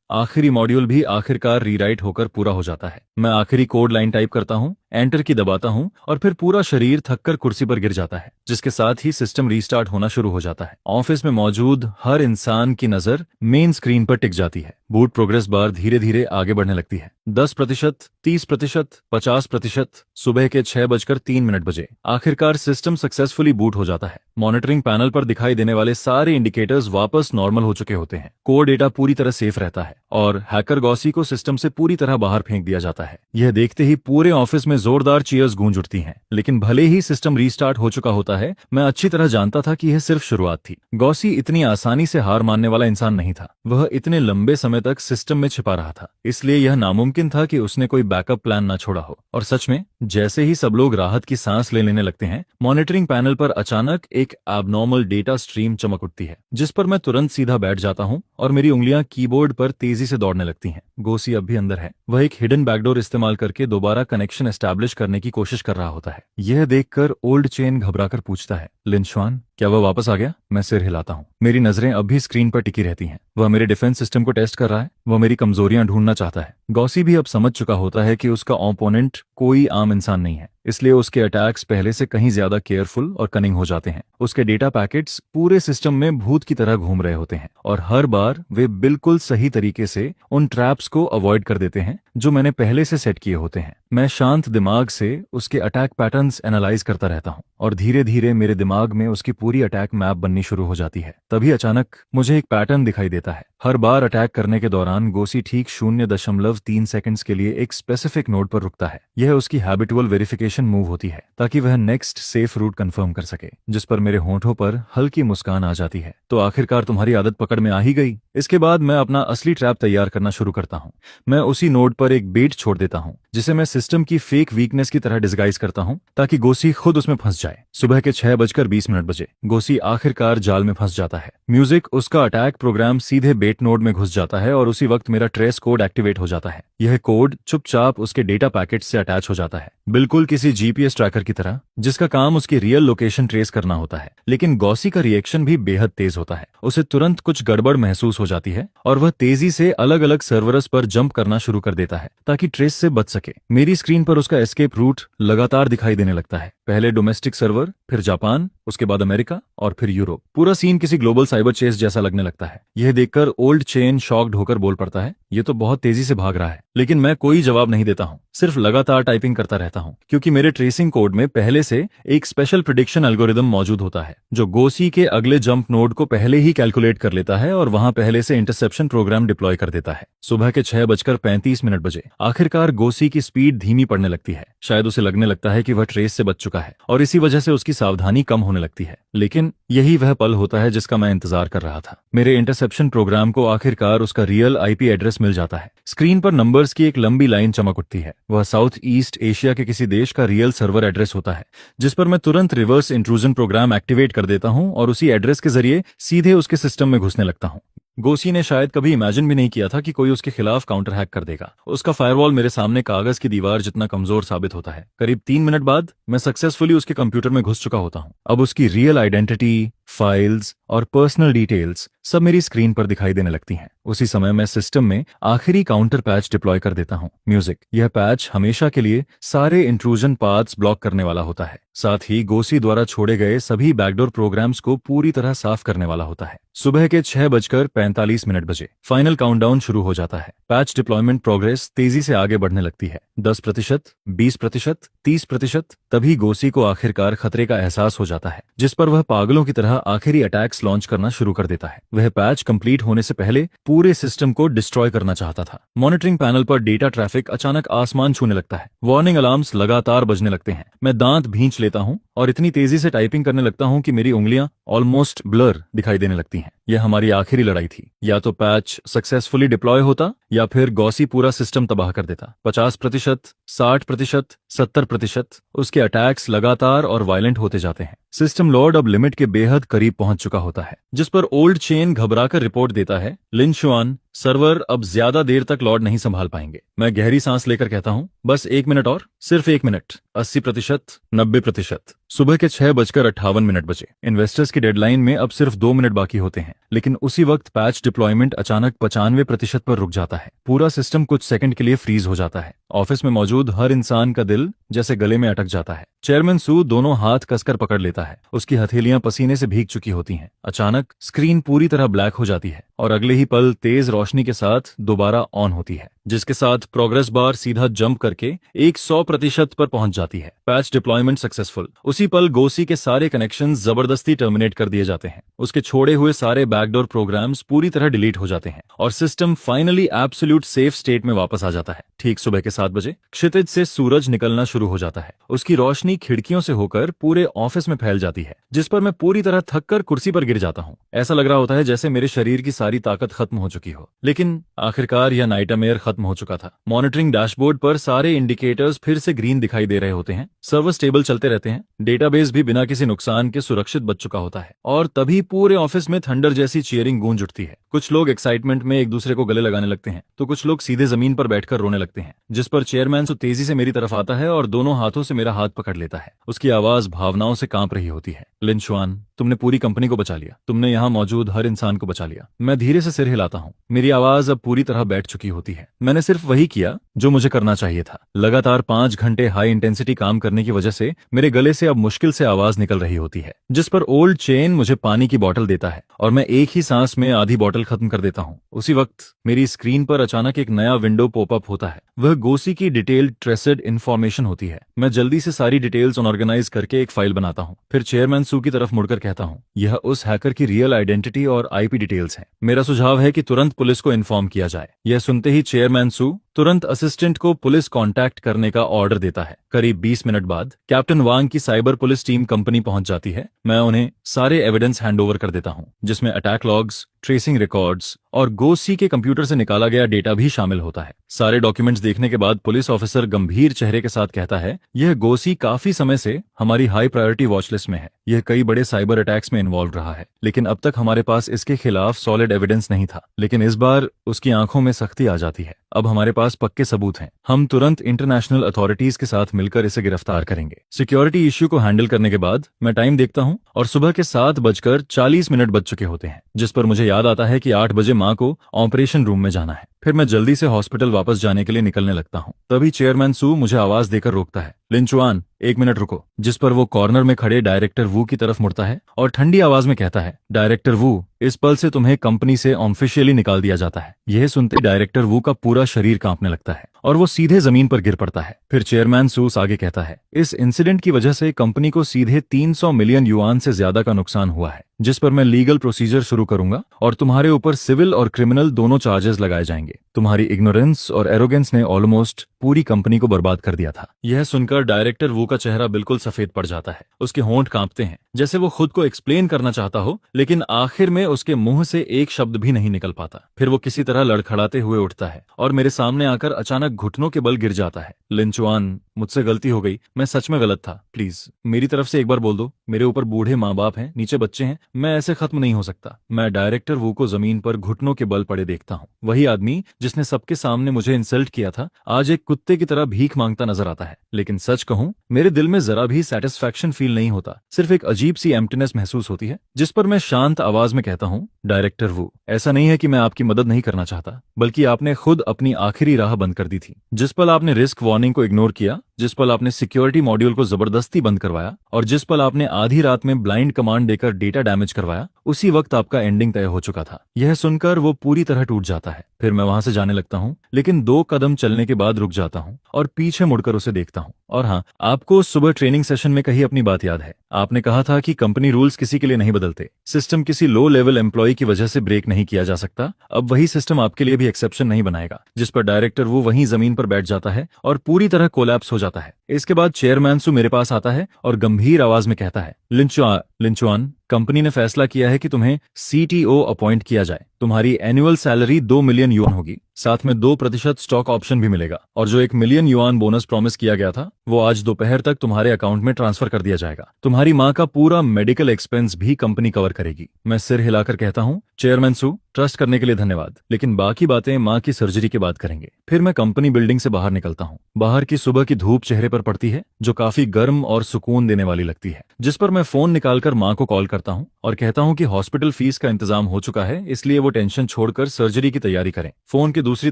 आखिरी मॉड्यूल भी आखिरकार रीराइट होकर पूरा हो जाता है। मैं आखिरी कोड लाइन टाइप करता हूँ, एंटर की दबाता हूँ और फिर पूरा शरीर थककर कुर्सी पर गिर जाता है, जिसके साथ ही सिस्टम रीस्टार्ट होना शुरू हो जाता है। ऑफिस में मौजूद हर इंसान की नजर मेन स्क्रीन पर टिक जाती है। बूट प्रोग्रेस बार धीरे धीरे आगे बढ़ने लगती है। 10%, 30%, 50%। सुबह के 6:03 बजे आखिरकार सिस्टम सक्सेसफुली बूट हो जाता है। मॉनिटरिंग पैनल पर दिखाई देने वाले सारे इंडिकेटर्स वापस नॉर्मल हो चुके होते हैं। कोर डेटा पूरी तरह सेफ रहता है और हैकर गॉसी को सिस्टम से पूरी तरह बाहर फेंक दिया जाता है। यह देखते ही पूरे ऑफिस में जोरदार चीयर्स गूंज उठती हैं। लेकिन भले ही सिस्टम रीस्टार्ट हो चुका होता है, मैं अच्छी तरह जानता था कि यह सिर्फ शुरुआत थी। गॉसी इतनी आसानी से हार मानने वाला इंसान नहीं था। वह इतने लंबे समय तक सिस्टम में छिपा रहा था, इसलिए यह नामुमकिन था कि उसने कोई बैकअप प्लान ना छोड़ा हो। और सच में जैसे ही सब लोग राहत की सांस लेने लगते हैं, मॉनिटरिंग पैनल पर अचानक एक एबनॉर्मल डेटा स्ट्रीम चमक उठती है, जिस पर मैं तुरंत सीधा बैठ जाता हूं और मेरी उंगलियां कीबोर्ड पर तेजी से दौड़ने लगती हैं। गोसी अब भी अंदर है। वह एक हिडन बैकडोर इस्तेमाल करके दोबारा कनेक्शन एस्टैब्लिश करने की कोशिश कर रहा होता है। यह देखकर ओल्ड चेन घबराकर पूछता है, लिनशुआन, क्या वह वापस आ गया? मैं सिर हिलाता हूँ। मेरी नजरें अब भी स्क्रीन पर टिकी रहती हैं। वह मेरे डिफेंस सिस्टम को टेस्ट कर रहा है। वह मेरी कमजोरियां ढूंढना चाहता है। गॉसी भी अब समझ चुका होता है कि उसका ओपोनेंट कोई आम इंसान नहीं है, इसलिए उसके अटैक्स पहले से कहीं ज्यादा केयरफुल और कनिंग हो जाते हैं। उसके डेटा पैकेट्स पूरे सिस्टम में भूत की तरह घूम रहे होते हैं और हर बार वे बिल्कुल सही तरीके से उन ट्रैप्स को अवॉइड कर देते हैं जो मैंने पहले से सेट किए होते हैं। मैं शांत दिमाग से उसके अटैक पैटर्न्स एनालाइज करता रहता हूँ और धीरे धीरे मेरे दिमाग में उसकी पूरी अटैक मैप बननी शुरू हो जाती है। तभी अचानक मुझे एक पैटर्न दिखाई देता है। हर बार अटैक करने के दौरान गोसी ठीक 0.3 सेकंड्स के लिए एक स्पेसिफिक नोड पर रुकता है। यह उसकी हैबिटुअल वेरिफिकेशन मूव होती है, ताकि वह नेक्स्ट सेफ रूट कंफर्म कर सके, जिस पर मेरे होंठों पर हल्की मुस्कान आ जाती है। तो आखिरकार तुम्हारी आदत पकड़ में आ ही गई। इसके बाद मैं अपना असली ट्रैप तैयार करना शुरू करता हूँ। मैं उसी नोड पर एक बेट छोड़ देता हूँ, जिसे मैं सिस्टम की फेक वीकनेस की तरह डिस्गाइज करता हूँ, ताकि गोसी खुद उसमें फंस जाए। सुबह के 6:20 बजे गोसी आखिरकार जाल में फंस जाता है। म्यूजिक उसका अटैक प्रोग्राम सीधे बेट नोड में घुस जाता है और उसी वक्त मेरा ट्रेस कोड एक्टिवेट हो जाता है। यह कोड चुपचाप उसके डेटा पैकेट से अटैच हो जाता है, बिल्कुल किसी जीपीएस ट्रैकर की तरह, जिसका काम उसकी रियल लोकेशन ट्रेस करना होता है। लेकिन गॉसी का रिएक्शन भी बेहद तेज होता है। उसे तुरंत कुछ गड़बड़ महसूस हो जाती है और वह तेजी से अलग अलग सर्वरस पर जंप करना शुरू कर देता है, ताकि ट्रेस से बच सके। मेरी स्क्रीन पर उसका एस्केप रूट लगातार दिखाई देने लगता है। पहले डोमेस्टिक सर्वर, फिर जापान, उसके बाद अमेरिका और फिर यूरोप। पूरा सीन किसी ग्लोबल साइबर चेस जैसा लगने लगता है। यह देखकर ओल्ड चेन शॉक्ड होकर बोल पड़ता है, ये तो बहुत तेजी से भाग रहा है। लेकिन मैं कोई जवाब नहीं देता हूँ, सिर्फ लगातार टाइपिंग करता रहता हूँ, क्योंकि मेरे ट्रेसिंग कोड में पहले से एक स्पेशल प्रिडिक्शन एल्गोरिदम मौजूद होता है, जो गोसी के अगले जंप नोड को पहले ही कैलकुलेट कर लेता है और वहां पहले से इंटरसेप्शन प्रोग्राम डिप्लॉय कर देता है। सुबह के 6:35 बजे आखिरकार गोसी की स्पीड धीमी पड़ने लगती है। शायद उसे लगने लगता है कि वह ट्रेस से बच चुका है और इसी वजह से उसकी सावधानी कम होने लगती है। लेकिन यही वह पल होता है जिसका मैं इंतजार कर रहा था। मेरे इंटरसेप्शन प्रोग्राम को आखिरकार उसका रियल आईपी एड्रेस मिल जाता है। स्क्रीन पर नंबर्स की एक लंबी लाइन चमक उठती है। वह साउथ ईस्ट एशिया के किसी देश का रियल सर्वर एड्रेस होता है, जिस पर मैं तुरंत रिवर्स इंट्रूजन प्रोग्राम एक्टिवेट कर देता हूं और उसी एड्रेस के जरिए सीधे उसके सिस्टम में घुसने लगता हूं। गोसी ने शायद कभी इमेजिन भी नहीं किया था कि कोई उसके खिलाफ काउंटर हैक कर देगा। उसका फायरवॉल मेरे सामने कागज की दीवार जितना कमजोर साबित होता है। करीब 3 मिनट बाद मैं सक्सेसफुली उसके कंप्यूटर में घुस चुका होता हूं। अब उसकी रियल आइडेंटिटी, फाइल्स और पर्सनल डिटेल्स सब मेरी स्क्रीन पर दिखाई देने लगती हैं। उसी समय मैं सिस्टम में आखिरी काउंटर पैच डिप्लॉय कर देता हूं। म्यूजिक। यह पैच हमेशा के लिए सारे इंट्रूजन पाथ्स ब्लॉक करने वाला होता है, साथ ही गोसी द्वारा छोड़े गए सभी बैकडोर प्रोग्राम्स को पूरी तरह साफ करने वाला होता है। सुबह के 6:45 बजे फाइनल काउंटडाउन शुरू हो जाता है। पैच डिप्लॉयमेंट प्रोग्रेस तेजी से आगे बढ़ने लगती है। 10%, 20%, 30%। तभी गोसी को आखिरकार खतरे का एहसास हो जाता है, जिस पर वह पागलों की तरह आखिरी अटैक्स लॉन्च करना शुरू कर देता है। वह पैच कंप्लीट होने से पहले पूरे सिस्टम को डिस्ट्रॉय करना चाहता था। मॉनिटरिंग पैनल पर डेटा ट्रैफिक अचानक आसमान छूने लगता है। वार्निंग अलार्म्स लगातार बजने लगते हैं। मैं दांत भींच लेता हूं और इतनी तेजी से टाइपिंग करने लगता हूं कि मेरी उंगलियां ऑलमोस्ट ब्लर दिखाई देने लगती हैं। यह हमारी आखिरी लड़ाई थी। या तो पैच सक्सेसफुली डिप्लॉय होता या फिर गॉसी पूरा सिस्टम तबाह कर देता। 50%, 60%, 70%। उसके अटैक्स लगातार और वायलेंट होते जाते हैं। सिस्टम लॉर्ड अब लिमिट के बेहद करीब पहुंच चुका होता है, जिस पर ओल्ड चेन घबराकर रिपोर्ट देता है, लिन शुआन, सर्वर अब ज्यादा देर तक लॉर्ड नहीं संभाल पाएंगे। मैं गहरी सांस लेकर कहता हूं, बस 1 मिनट और, सिर्फ 1 मिनट। 80%, 90%। सुबह के 6:58 बजे। इन्वेस्टर्स की डेडलाइन में अब सिर्फ 2 मिनट बाकी होते हैं, लेकिन उसी वक्त पैच डिप्लॉयमेंट अचानक 95% पर रुक जाता है। पूरा सिस्टम कुछ सेकंड के लिए फ्रीज हो जाता है। ऑफिस में मौजूद हर इंसान का दिल जैसे गले में अटक जाता है। चेयरमैन सू दोनों हाथ कसकर पकड़ लेता है। उसकी हथेलियां पसीने से भीग चुकी होती हैं। अचानक स्क्रीन पूरी तरह ब्लैक हो जाती है और अगले ही पल तेज रोशनी के साथ दोबारा ऑन होती है, जिसके साथ प्रोग्रेस बार सीधा जंप करके 100% पर पहुंच जाती है। Patch deployment successful. उसी पल गोसी के सारे कनेक्शंस जबरदस्ती टर्मिनेट कर दिए जाते हैं। उसके छोड़े हुए सारे बैकडोर प्रोग्राम्स पूरी तरह डिलीट हो जाते हैं और system finally absolute safe state में वापस आ जाता है। ठीक सुबह के 7 बजे क्षितिज से सूरज निकलना शुरू हो जाता है। उसकी रोशनी खिड़कियों से होकर पूरे ऑफिस में फैल जाती है, जिस पर मैं पूरी तरह थक कर कुर्सी पर गिर जाता हूँ। ऐसा लग रहा होता है जैसे मेरे शरीर की सारी ताकत खत्म हो चुकी हो। लेकिन आखिरकार यह नाइटमेयर खत्म हो चुका था। मॉनिटरिंग डैशबोर्ड पर सारे इंडिकेटर्स फिर से ग्रीन दिखाई दे रहे होते हैं। सर्वर स्टेबल चलते रहते हैं। डेटाबेस भी बिना किसी नुकसान के सुरक्षित बच चुका होता है। और तभी पूरे ऑफिस में थंडर जैसी चीयरिंग गूंज उठती है। कुछ लोग एक्साइटमेंट में एक दूसरे को गले लगाने लगते हैं, तो कुछ लोग सीधे जमीन पर बैठकर रोने लगते हैं, जिस पर चेयरमैन सो तेजी से मेरी तरफ आता है और दोनों हाथों से मेरा हाथ पकड़ लेता है। उसकी आवाज भावनाओं से कांप रही होती है। लिन शुआन, तुमने पूरी कंपनी को बचा लिया। तुमने यहाँ मौजूद हर इंसान को बचा लिया। मैं धीरे से सिर हिलाता हूँ। मेरी आवाज अब पूरी तरह बैठ चुकी होती है। मैंने सिर्फ वही किया जो मुझे करना चाहिए था। लगातार 5 घंटे हाई इंटेंसिटी काम करने की वजह से मेरे गले से अब मुश्किल से आवाज निकल रही होती है, जिस पर ओल्ड चेन मुझे पानी की बोतल देता है और मैं एक ही सांस में आधी बोतल खत्म कर देता हूँ। उसी वक्त मेरी स्क्रीन पर अचानक एक नया विंडो पॉपअप होता है। वह गोसी की डिटेल्ड ट्रेसेड इन्फॉर्मेशन होती है। मैं जल्दी से सारी डिटेल्स ऑर्गेनाइज करके एक फाइल बनाता हूँ। फिर चेयरमैन सू की तरफ मुड़कर कहता हूँ, यह उस हैकर की रियल आइडेंटिटी और आईपी डिटेल्स हैं। मेरा सुझाव है कि तुरंत पुलिस को इन्फॉर्म किया जाए। यह सुनते ही चेयरमैन सू तुरंत असिस्टेंट को पुलिस कांटेक्ट करने का ऑर्डर देता है। करीब 20 मिनट बाद कैप्टन वांग की साइबर पुलिस टीम कंपनी पहुंच जाती है। मैं उन्हें सारे एविडेंस हैंडओवर कर देता हूं, जिसमें अटैक लॉग्स, ट्रेसिंग रिकॉर्ड्स और गोसी के कंप्यूटर से निकाला गया डेटा भी शामिल होता है। सारे डॉक्यूमेंट्स देखने के बाद पुलिस ऑफिसर गंभीर चेहरे के साथ कहता है, यह गोसी काफी समय से हमारी हाई प्रायोरिटी वॉच लिस्ट में है। यह कई बड़े साइबर अटैक्स में इन्वॉल्व रहा है, लेकिन अब तक हमारे पास इसके खिलाफ सॉलिड एविडेंस नहीं था। लेकिन इस बार उसकी आंखों में सख्ती आ जाती है। अब हमारे पास पक्के सबूत हैं। हम तुरंत इंटरनेशनल अथॉरिटीज के साथ मिलकर इसे गिरफ्तार करेंगे। सिक्योरिटी इश्यू को हैंडल करने के बाद मैं टाइम देखता हूं और सुबह के 7:40 बज चुके होते हैं, जिस पर मुझे याद आता है कि 8 बजे माँ को ऑपरेशन रूम में जाना है। फिर मैं जल्दी से हॉस्पिटल वापस जाने के लिए निकलने लगता हूँ। तभी चेयरमैन सू मुझे आवाज देकर रोकता है, लिन शुआन, 1 मिनट रुको। जिस पर वो कॉर्नर में खड़े डायरेक्टर वू की तरफ मुड़ता है और ठंडी आवाज में कहता है, डायरेक्टर वू, इस पल से तुम्हें कंपनी से ऑफिशियली निकाल दिया जाता है। यह सुनते डायरेक्टर वू का पूरा शरीर कांपने लगता है और वो सीधे जमीन पर गिर पड़ता है। फिर चेयरमैन सूस आगे कहता है, इस इंसिडेंट की वजह से कंपनी को सीधे 300 मिलियन युआन से ज्यादा का नुकसान हुआ है, जिस पर मैं लीगल प्रोसीजर शुरू करूंगा और तुम्हारे ऊपर सिविल और क्रिमिनल दोनों चार्जेस लगाए जाएंगे। तुम्हारी इग्नोरेंस और एरोगेंस ने ऑलमोस्ट पूरी कंपनी को बर्बाद कर दिया था। यह सुनकर डायरेक्टर वू का चेहरा बिल्कुल सफेद पड़ जाता है। उसके होंठ कांपते हैं, जैसे वो खुद को एक्सप्लेन करना चाहता हो, लेकिन आखिर में उसके मुंह से एक शब्द भी नहीं निकल पाता। फिर वो किसी तरह लड़खड़ाते हुए उठता है और मेरे सामने आकर अचानक घुटनों के बल गिर जाता है। लिंचुआन, मुझसे गलती हो गई, मैं सच में गलत था। प्लीज मेरी तरफ से एक बार बोल दो। मेरे ऊपर बूढ़े माँ बाप हैं, नीचे बच्चे हैं, मैं ऐसे खत्म नहीं हो सकता। मैं डायरेक्टर वू को जमीन पर घुटनों के बल पड़े देखता हूँ। वही आदमी जिसने सबके सामने मुझे इंसल्ट किया था, आज एक कुत्ते की तरह भीख मांगता नजर आता है। लेकिन सच कहूं, मेरे दिल में जरा भी सेटिस्फैक्शन फील नहीं होता, सिर्फ एक अजीब सी एम्प्टीनेस महसूस होती है। जिस पर मैं शांत आवाज में कहता हूँ, डायरेक्टर वू, ऐसा नहीं है कि मैं आपकी मदद नहीं करना चाहता, बल्कि आपने खुद अपनी आखिरी राह बंद कर दी थी। जिस पल आपने रिस्क वार्निंग को इग्नोर किया, जिस पल आपने सिक्योरिटी मॉड्यूल को जबरदस्ती बंद करवाया, और जिस पल आपने आधी रात में ब्लाइंड कमांड देकर डेटा डैमेज करवाया, उसी वक्त आपका एंडिंग तय हो चुका था। यह सुनकर वो पूरी तरह टूट जाता है। फिर मैं वहां से जाने लगता हूँ, लेकिन 2 कदम चलने के बाद रुक जाता हूँ और पीछे मुड़कर उसे देखता हूँ। और हाँ, आपको सुबह ट्रेनिंग सेशन में कही अपनी बात याद है। आपने कहा था कि कंपनी रूल्स किसी के लिए नहीं बदलते, सिस्टम किसी लो लेवल एम्प्लॉय की वजह से ब्रेक नहीं किया जा सकता। अब वही सिस्टम आपके लिए भी एक्सेप्शन नहीं बनाएगा। जिस पर डायरेक्टर वो वहीं जमीन पर बैठ जाता है और पूरी तरह कोलैप्स हो जाता है। इसके बाद चेयरमैन सु मेरे पास आता है और गंभीर आवाज में कहता है, लिंचुआन, कंपनी ने फैसला किया है कि तुम्हें सीटीओ अपॉइंट किया जाए। तुम्हारी एनुअल सैलरी 2 मिलियन युआन होगी, साथ में 2% स्टॉक ऑप्शन भी मिलेगा, और जो 1 मिलियन युआन बोनस प्रॉमिस किया गया था, वो आज दोपहर तक तुम्हारे अकाउंट में ट्रांसफर कर दिया जाएगा। तुम्हारी माँ का पूरा मेडिकल एक्सपेंस भी कंपनी कवर करेगी। मैं सिर हिलाकर कहता हूँ, चेयरमैन सु, ट्रस्ट करने के लिए धन्यवाद, लेकिन बाकी बातें माँ की सर्जरी के बाद करेंगे। फिर मैं कंपनी बिल्डिंग से बाहर निकलता हूँ। बाहर की सुबह की धूप चेहरे पर पड़ती है, जो काफी गर्म और सुकून देने वाली लगती है। जिस पर मैं फोन निकालकर माँ को कॉल करता हूँ और कहता हूँ कि हॉस्पिटल फीस का इंतजाम हो चुका है, इसलिए वो टेंशन छोड़कर सर्जरी की तैयारी करें। फोन की दूसरी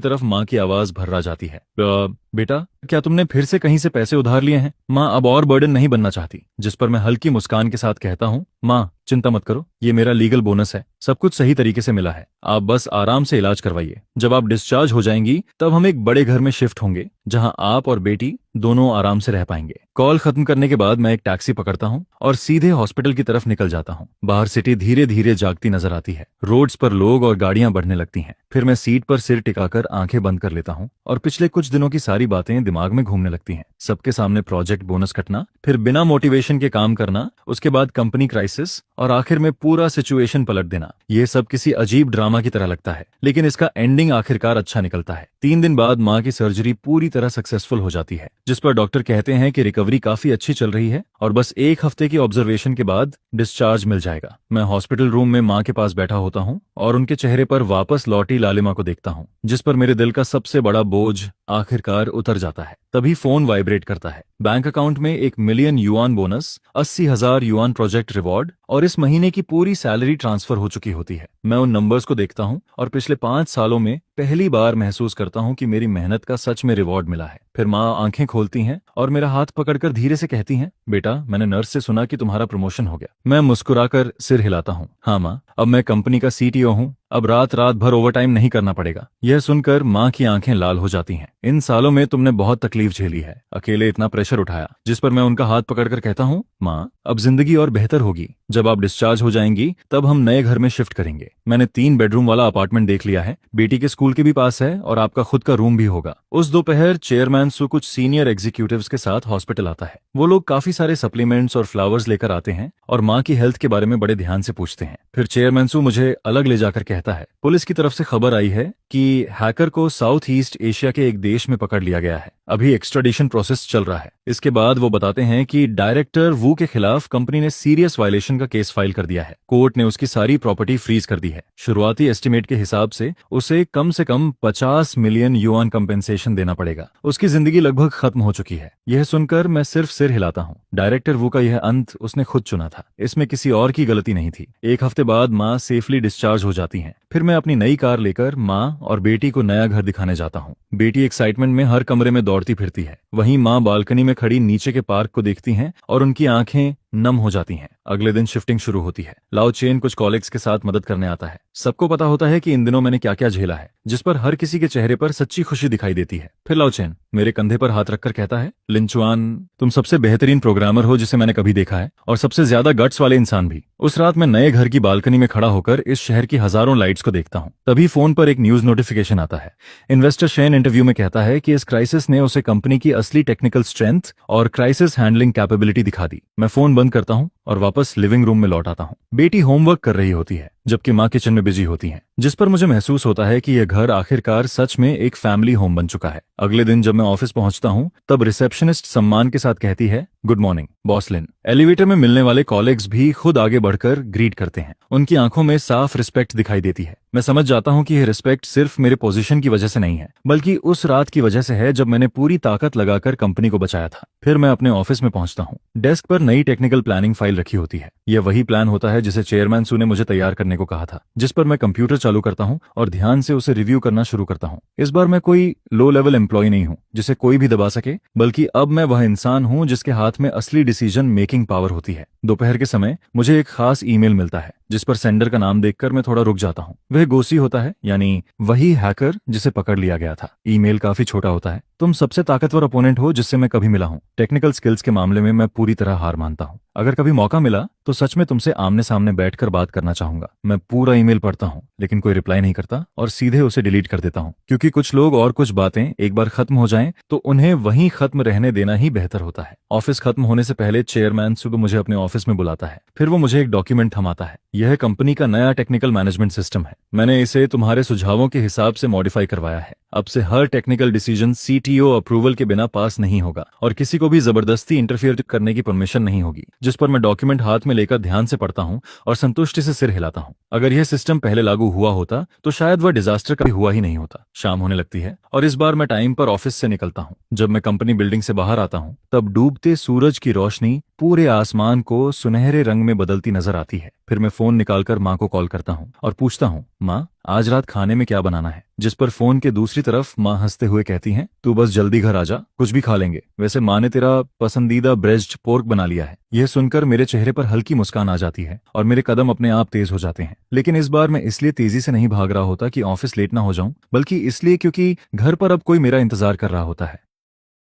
तरफ माँ की आवाज भर्रा जाती है, बेटा, क्या तुमने फिर से कहीं से पैसे उधार लिए हैं? माँ अब और बर्डन नहीं बनना चाहती। जिस पर मैं हल्की मुस्कान के साथ कहता हूँ, माँ चिंता मत करो, ये मेरा लीगल बोनस है, सब कुछ सही तरीके से मिला है, आप बस आराम से इलाज करवाइए। जब आप डिस्चार्ज हो जाएंगी, तब हम एक बड़े घर में शिफ्ट होंगे, जहां आप और बेटी दोनों आराम से रह पाएंगे। कॉल खत्म करने के बाद मैं एक टैक्सी पकड़ता हूँ और सीधे हॉस्पिटल की तरफ निकल जाता हूँ। बाहर सिटी धीरे धीरे जागती नजर आती है, रोड्स पर लोग और गाड़ियां बढ़ने लगती हैं। फिर मैं सीट पर सिर टिकाकर आंखें बंद कर लेता हूँ और पिछले कुछ दिनों की सारी बातें दिमाग में घूमने लगती हैं। सबके सामने प्रोजेक्ट बोनस कटना, फिर बिना मोटिवेशन के काम करना, उसके बाद कंपनी क्राइसिस, और आखिर में पूरा सिचुएशन पलट देना। ये सब किसी अजीब ड्रामा की तरह लगता है, लेकिन इसका एंडिंग आखिरकार अच्छा निकलता है। 3 दिन बाद माँ की सर्जरी पूरी तरह सक्सेसफुल हो जाती है, जिस पर डॉक्टर कहते हैं कि रिकवरी काफी अच्छी चल रही है और बस 1 हफ्ते की ऑब्जर्वेशन के बाद डिस्चार्ज मिल जाएगा। मैं हॉस्पिटल रूम में माँ के पास बैठा होता हूँ और उनके चेहरे पर वापस लौटी लालिमा को देखता हूँ, जिस पर मेरे दिल का सबसे बड़ा बोझ आखिरकार उतर जाता है। तभी फोन वाइब्रेट करता है। बैंक अकाउंट में 1 million yuan bonus, 80,000 yuan project reward और इस महीने की पूरी सैलरी ट्रांसफर हो चुकी होती है। मैं उन नंबर्स को देखता हूँ और पिछले 5 सालों में पहली बार महसूस करता हूँ कि मेरी मेहनत का सच में रिवॉर्ड मिला है। फिर माँ आंखें खोलती हैं और मेरा हाथ पकड़कर धीरे से कहती हैं, बेटा, मैंने नर्स से सुना कि तुम्हारा प्रमोशन हो गया। मैं मुस्कुराकर सिर हिलाता हूँ, हाँ माँ, अब मैं कंपनी का सीटीओ हूँ, अब रात भर ओवरटाइम नहीं करना पड़ेगा। यह सुनकर माँ की आंखें लाल हो जाती हैं। इन सालों में तुमने बहुत तकलीफ झेली है, अकेले इतना प्रेशर उठाया। जिस पर मैं उनका हाथ पकड़कर कहता हूँ, माँ, अब जिंदगी और बेहतर होगी। जब आप डिस्चार्ज हो जाएंगी, तब हम नए घर में शिफ्ट करेंगे। मैंने 3 बेडरूम वाला अपार्टमेंट देख लिया है, बेटी के स्कूल के भी पास है और आपका खुद का रूम भी होगा। उस दोपहर चेयरमैन सु कुछ सीनियर एग्जीक्यूटिव्स के साथ हॉस्पिटल आता है। वो लोग काफी सारे सप्लीमेंट्स और फ्लावर्स लेकर आते हैं और माँ की हेल्थ के बारे में बड़े ध्यान से पूछते हैं। फिर चेयरमैन सु मुझे अलग ले जाकर कहता है, पुलिस की तरफ से खबर आई है कि हैकर को साउथ ईस्ट एशिया के एक देश में पकड़ लिया गया है। अभी एक्स्ट्राडिशन प्रोसेस चल रहा है। इसके बाद वो बताते हैं कि डायरेक्टर वू के खिलाफ कंपनी ने सीरियस वायलेशन का केस फाइल कर दिया है। कोर्ट ने उसकी सारी प्रॉपर्टी फ्रीज कर दी है। शुरुआती एस्टिमेट के हिसाब से उसे कम से कम 50 मिलियन युआन कंपेंसेशन देना पड़ेगा। उसकी जिंदगी लगभग खत्म हो चुकी है। यह सुनकर मैं सिर्फ सिर हिलाता हूँ। डायरेक्टर वू का यह अंत उसने खुद चुना था, इसमें किसी और की गलती नहीं थी। 1 हफ्ते बाद माँ सेफली डिस्चार्ज हो जाती हैं। फिर मैं अपनी नई कार लेकर माँ और बेटी को नया घर दिखाने जाता हूँ। बेटी एक्साइटमेंट में हर कमरे में दौड़ती फिरती है। वहीं माँ बालकनी में खड़ी नीचे के पार्क को देखती हैं और उनकी आंखें नम हो जाती हैं। अगले दिन शिफ्टिंग शुरू होती है। लाओ चेन कुछ कॉलीग्स के साथ मदद करने आता है। सबको पता होता है कि इन दिनों मैंने क्या क्या झेला है, जिस पर हर किसी के चेहरे पर सच्ची खुशी दिखाई देती है। फिर लाओ चेन मेरे कंधे पर हाथ रखकर कहता है, लिंचुआन, तुम सबसे बेहतरीन प्रोग्रामर हो जिसे मैंने कभी देखा है, और सबसे ज्यादा गट्स वाले इंसान भी। उस रात मैं नए घर की बालकनी में खड़ा होकर इस शहर की हजारों लाइट्स को देखता हूँ। तभी फोन पर एक न्यूज नोटिफिकेशन आता है। इन्वेस्टर शेन इंटरव्यू में कहता है कि इस क्राइसिस ने उसे कंपनी की असली टेक्निकल स्ट्रेंथ और क्राइसिस हैंडलिंग कैपेबिलिटी दिखा दी। मैं फोन बंद करता हूँ और वापस लिविंग रूम में लौट आता हूँ। बेटी होमवर्क कर रही होती है जबकि माँ किचन में बिजी होती है, जिस पर मुझे महसूस होता है कि यह घर आखिरकार सच में एक फैमिली होम बन चुका है। अगले दिन जब मैं ऑफिस पहुंचता हूँ तब रिसेप्शनिस्ट सम्मान के साथ कहती है, गुड मॉर्निंग बॉस लिन। एलिवेटर में मिलने वाले कॉलीग्स भी खुद आगे बढ़कर ग्रीट करते हैं। उनकी आंखों में साफ रिस्पेक्ट दिखाई देती है। मैं समझ जाता हूँ कि यह रिस्पेक्ट सिर्फ मेरे पोजीशन की वजह से नहीं है, बल्कि उस रात की वजह से है जब मैंने पूरी ताकत लगाकर कंपनी को बचाया था। फिर मैं अपने ऑफिस में पहुंचता हूँ। डेस्क पर नई टेक्निकल प्लानिंग फाइल रखी होती है। यह वही प्लान होता है जिसे चेयरमैन सू ने मुझे तैयार करने को कहा था, जिस पर मैं कंप्यूटर चालू करता हूँ और ध्यान से उसे रिव्यू करना शुरू करता हूँ। इस बार मैं कोई लो लेवल एम्प्लॉय नहीं हूँ जिसे कोई भी दबा सके, बल्कि अब मैं वह इंसान हूँ जिसके हाथ में असली डिसीजन मेकिंग पावर होती है। दोपहर के समय मुझे एक खास ईमेल मिलता है जिस पर सेंडर का नाम देखकर मैं थोड़ा रुक जाता हूँ। वह गोसी होता है, यानी वही हैकर जिसे पकड़ लिया गया था। ईमेल काफी छोटा होता है। तुम सबसे ताकतवर अपोनेंट हो जिससे मैं कभी मिला हूँ। टेक्निकल स्किल्स के मामले में मैं पूरी तरह हार मानता हूँ। अगर कभी मौका मिला तो सच में तुमसे आमने सामने बैठकर बात करना चाहूंगा। मैं पूरा ईमेल पढ़ता हूँ लेकिन कोई रिप्लाई नहीं करता और सीधे उसे डिलीट कर देता हूँ, क्योंकि कुछ लोग और कुछ बातें एक बार खत्म हो जाएं तो उन्हें वहीं खत्म रहने देना ही बेहतर होता है। ऑफिस खत्म होने से पहले चेयरमैन सुबह मुझे अपने ऑफिस में बुलाता है। फिर वो मुझे एक डॉक्यूमेंट थमाता है। यह कंपनी का नया टेक्निकल मैनेजमेंट सिस्टम है। मैंने इसे तुम्हारे सुझावों के हिसाब से मॉडिफाई करवाया है। अब से हर टेक्निकल डिसीजन सीटीओ अप्रूवल के बिना पास नहीं होगा और किसी को भी जबरदस्ती इंटरफियर करने की परमिशन नहीं होगी। जिस पर मैं डॉक्यूमेंट हाथ में लेकर ध्यान से पढ़ता हूँ और संतुष्टि से सिर हिलाता हूँ। अगर यह सिस्टम पहले लागू हुआ होता तो शायद वह डिजास्टर कभी हुआ ही नहीं होता। शाम होने लगती है और इस बार मैं टाइम पर ऑफिस से निकलता हूँ। जब मैं कंपनी बिल्डिंग से बाहर आता हूँ तब डूबते सूरज की रोशनी पूरे आसमान को सुनहरे रंग में बदलती नजर आती है। फिर मैं फोन निकालकर माँ को कॉल करता हूँ और पूछता हूँ, माँ आज रात खाने में क्या बनाना है। जिस पर फोन के दूसरी तरफ माँ हंसते हुए कहती हैं, तू बस जल्दी घर आ जा, कुछ भी खा लेंगे। वैसे माँ ने तेरा पसंदीदा ब्रेस्ट पोर्क बना लिया है। यह सुनकर मेरे चेहरे पर हल्की मुस्कान आ जाती है और मेरे कदम अपने आप तेज हो जाते हैं। लेकिन इस बार मैं इसलिए तेजी से नहीं भाग रहा होता कि ऑफिस लेट ना हो जाऊं, बल्कि इसलिए क्योंकि घर पर अब कोई मेरा इंतजार कर रहा होता है।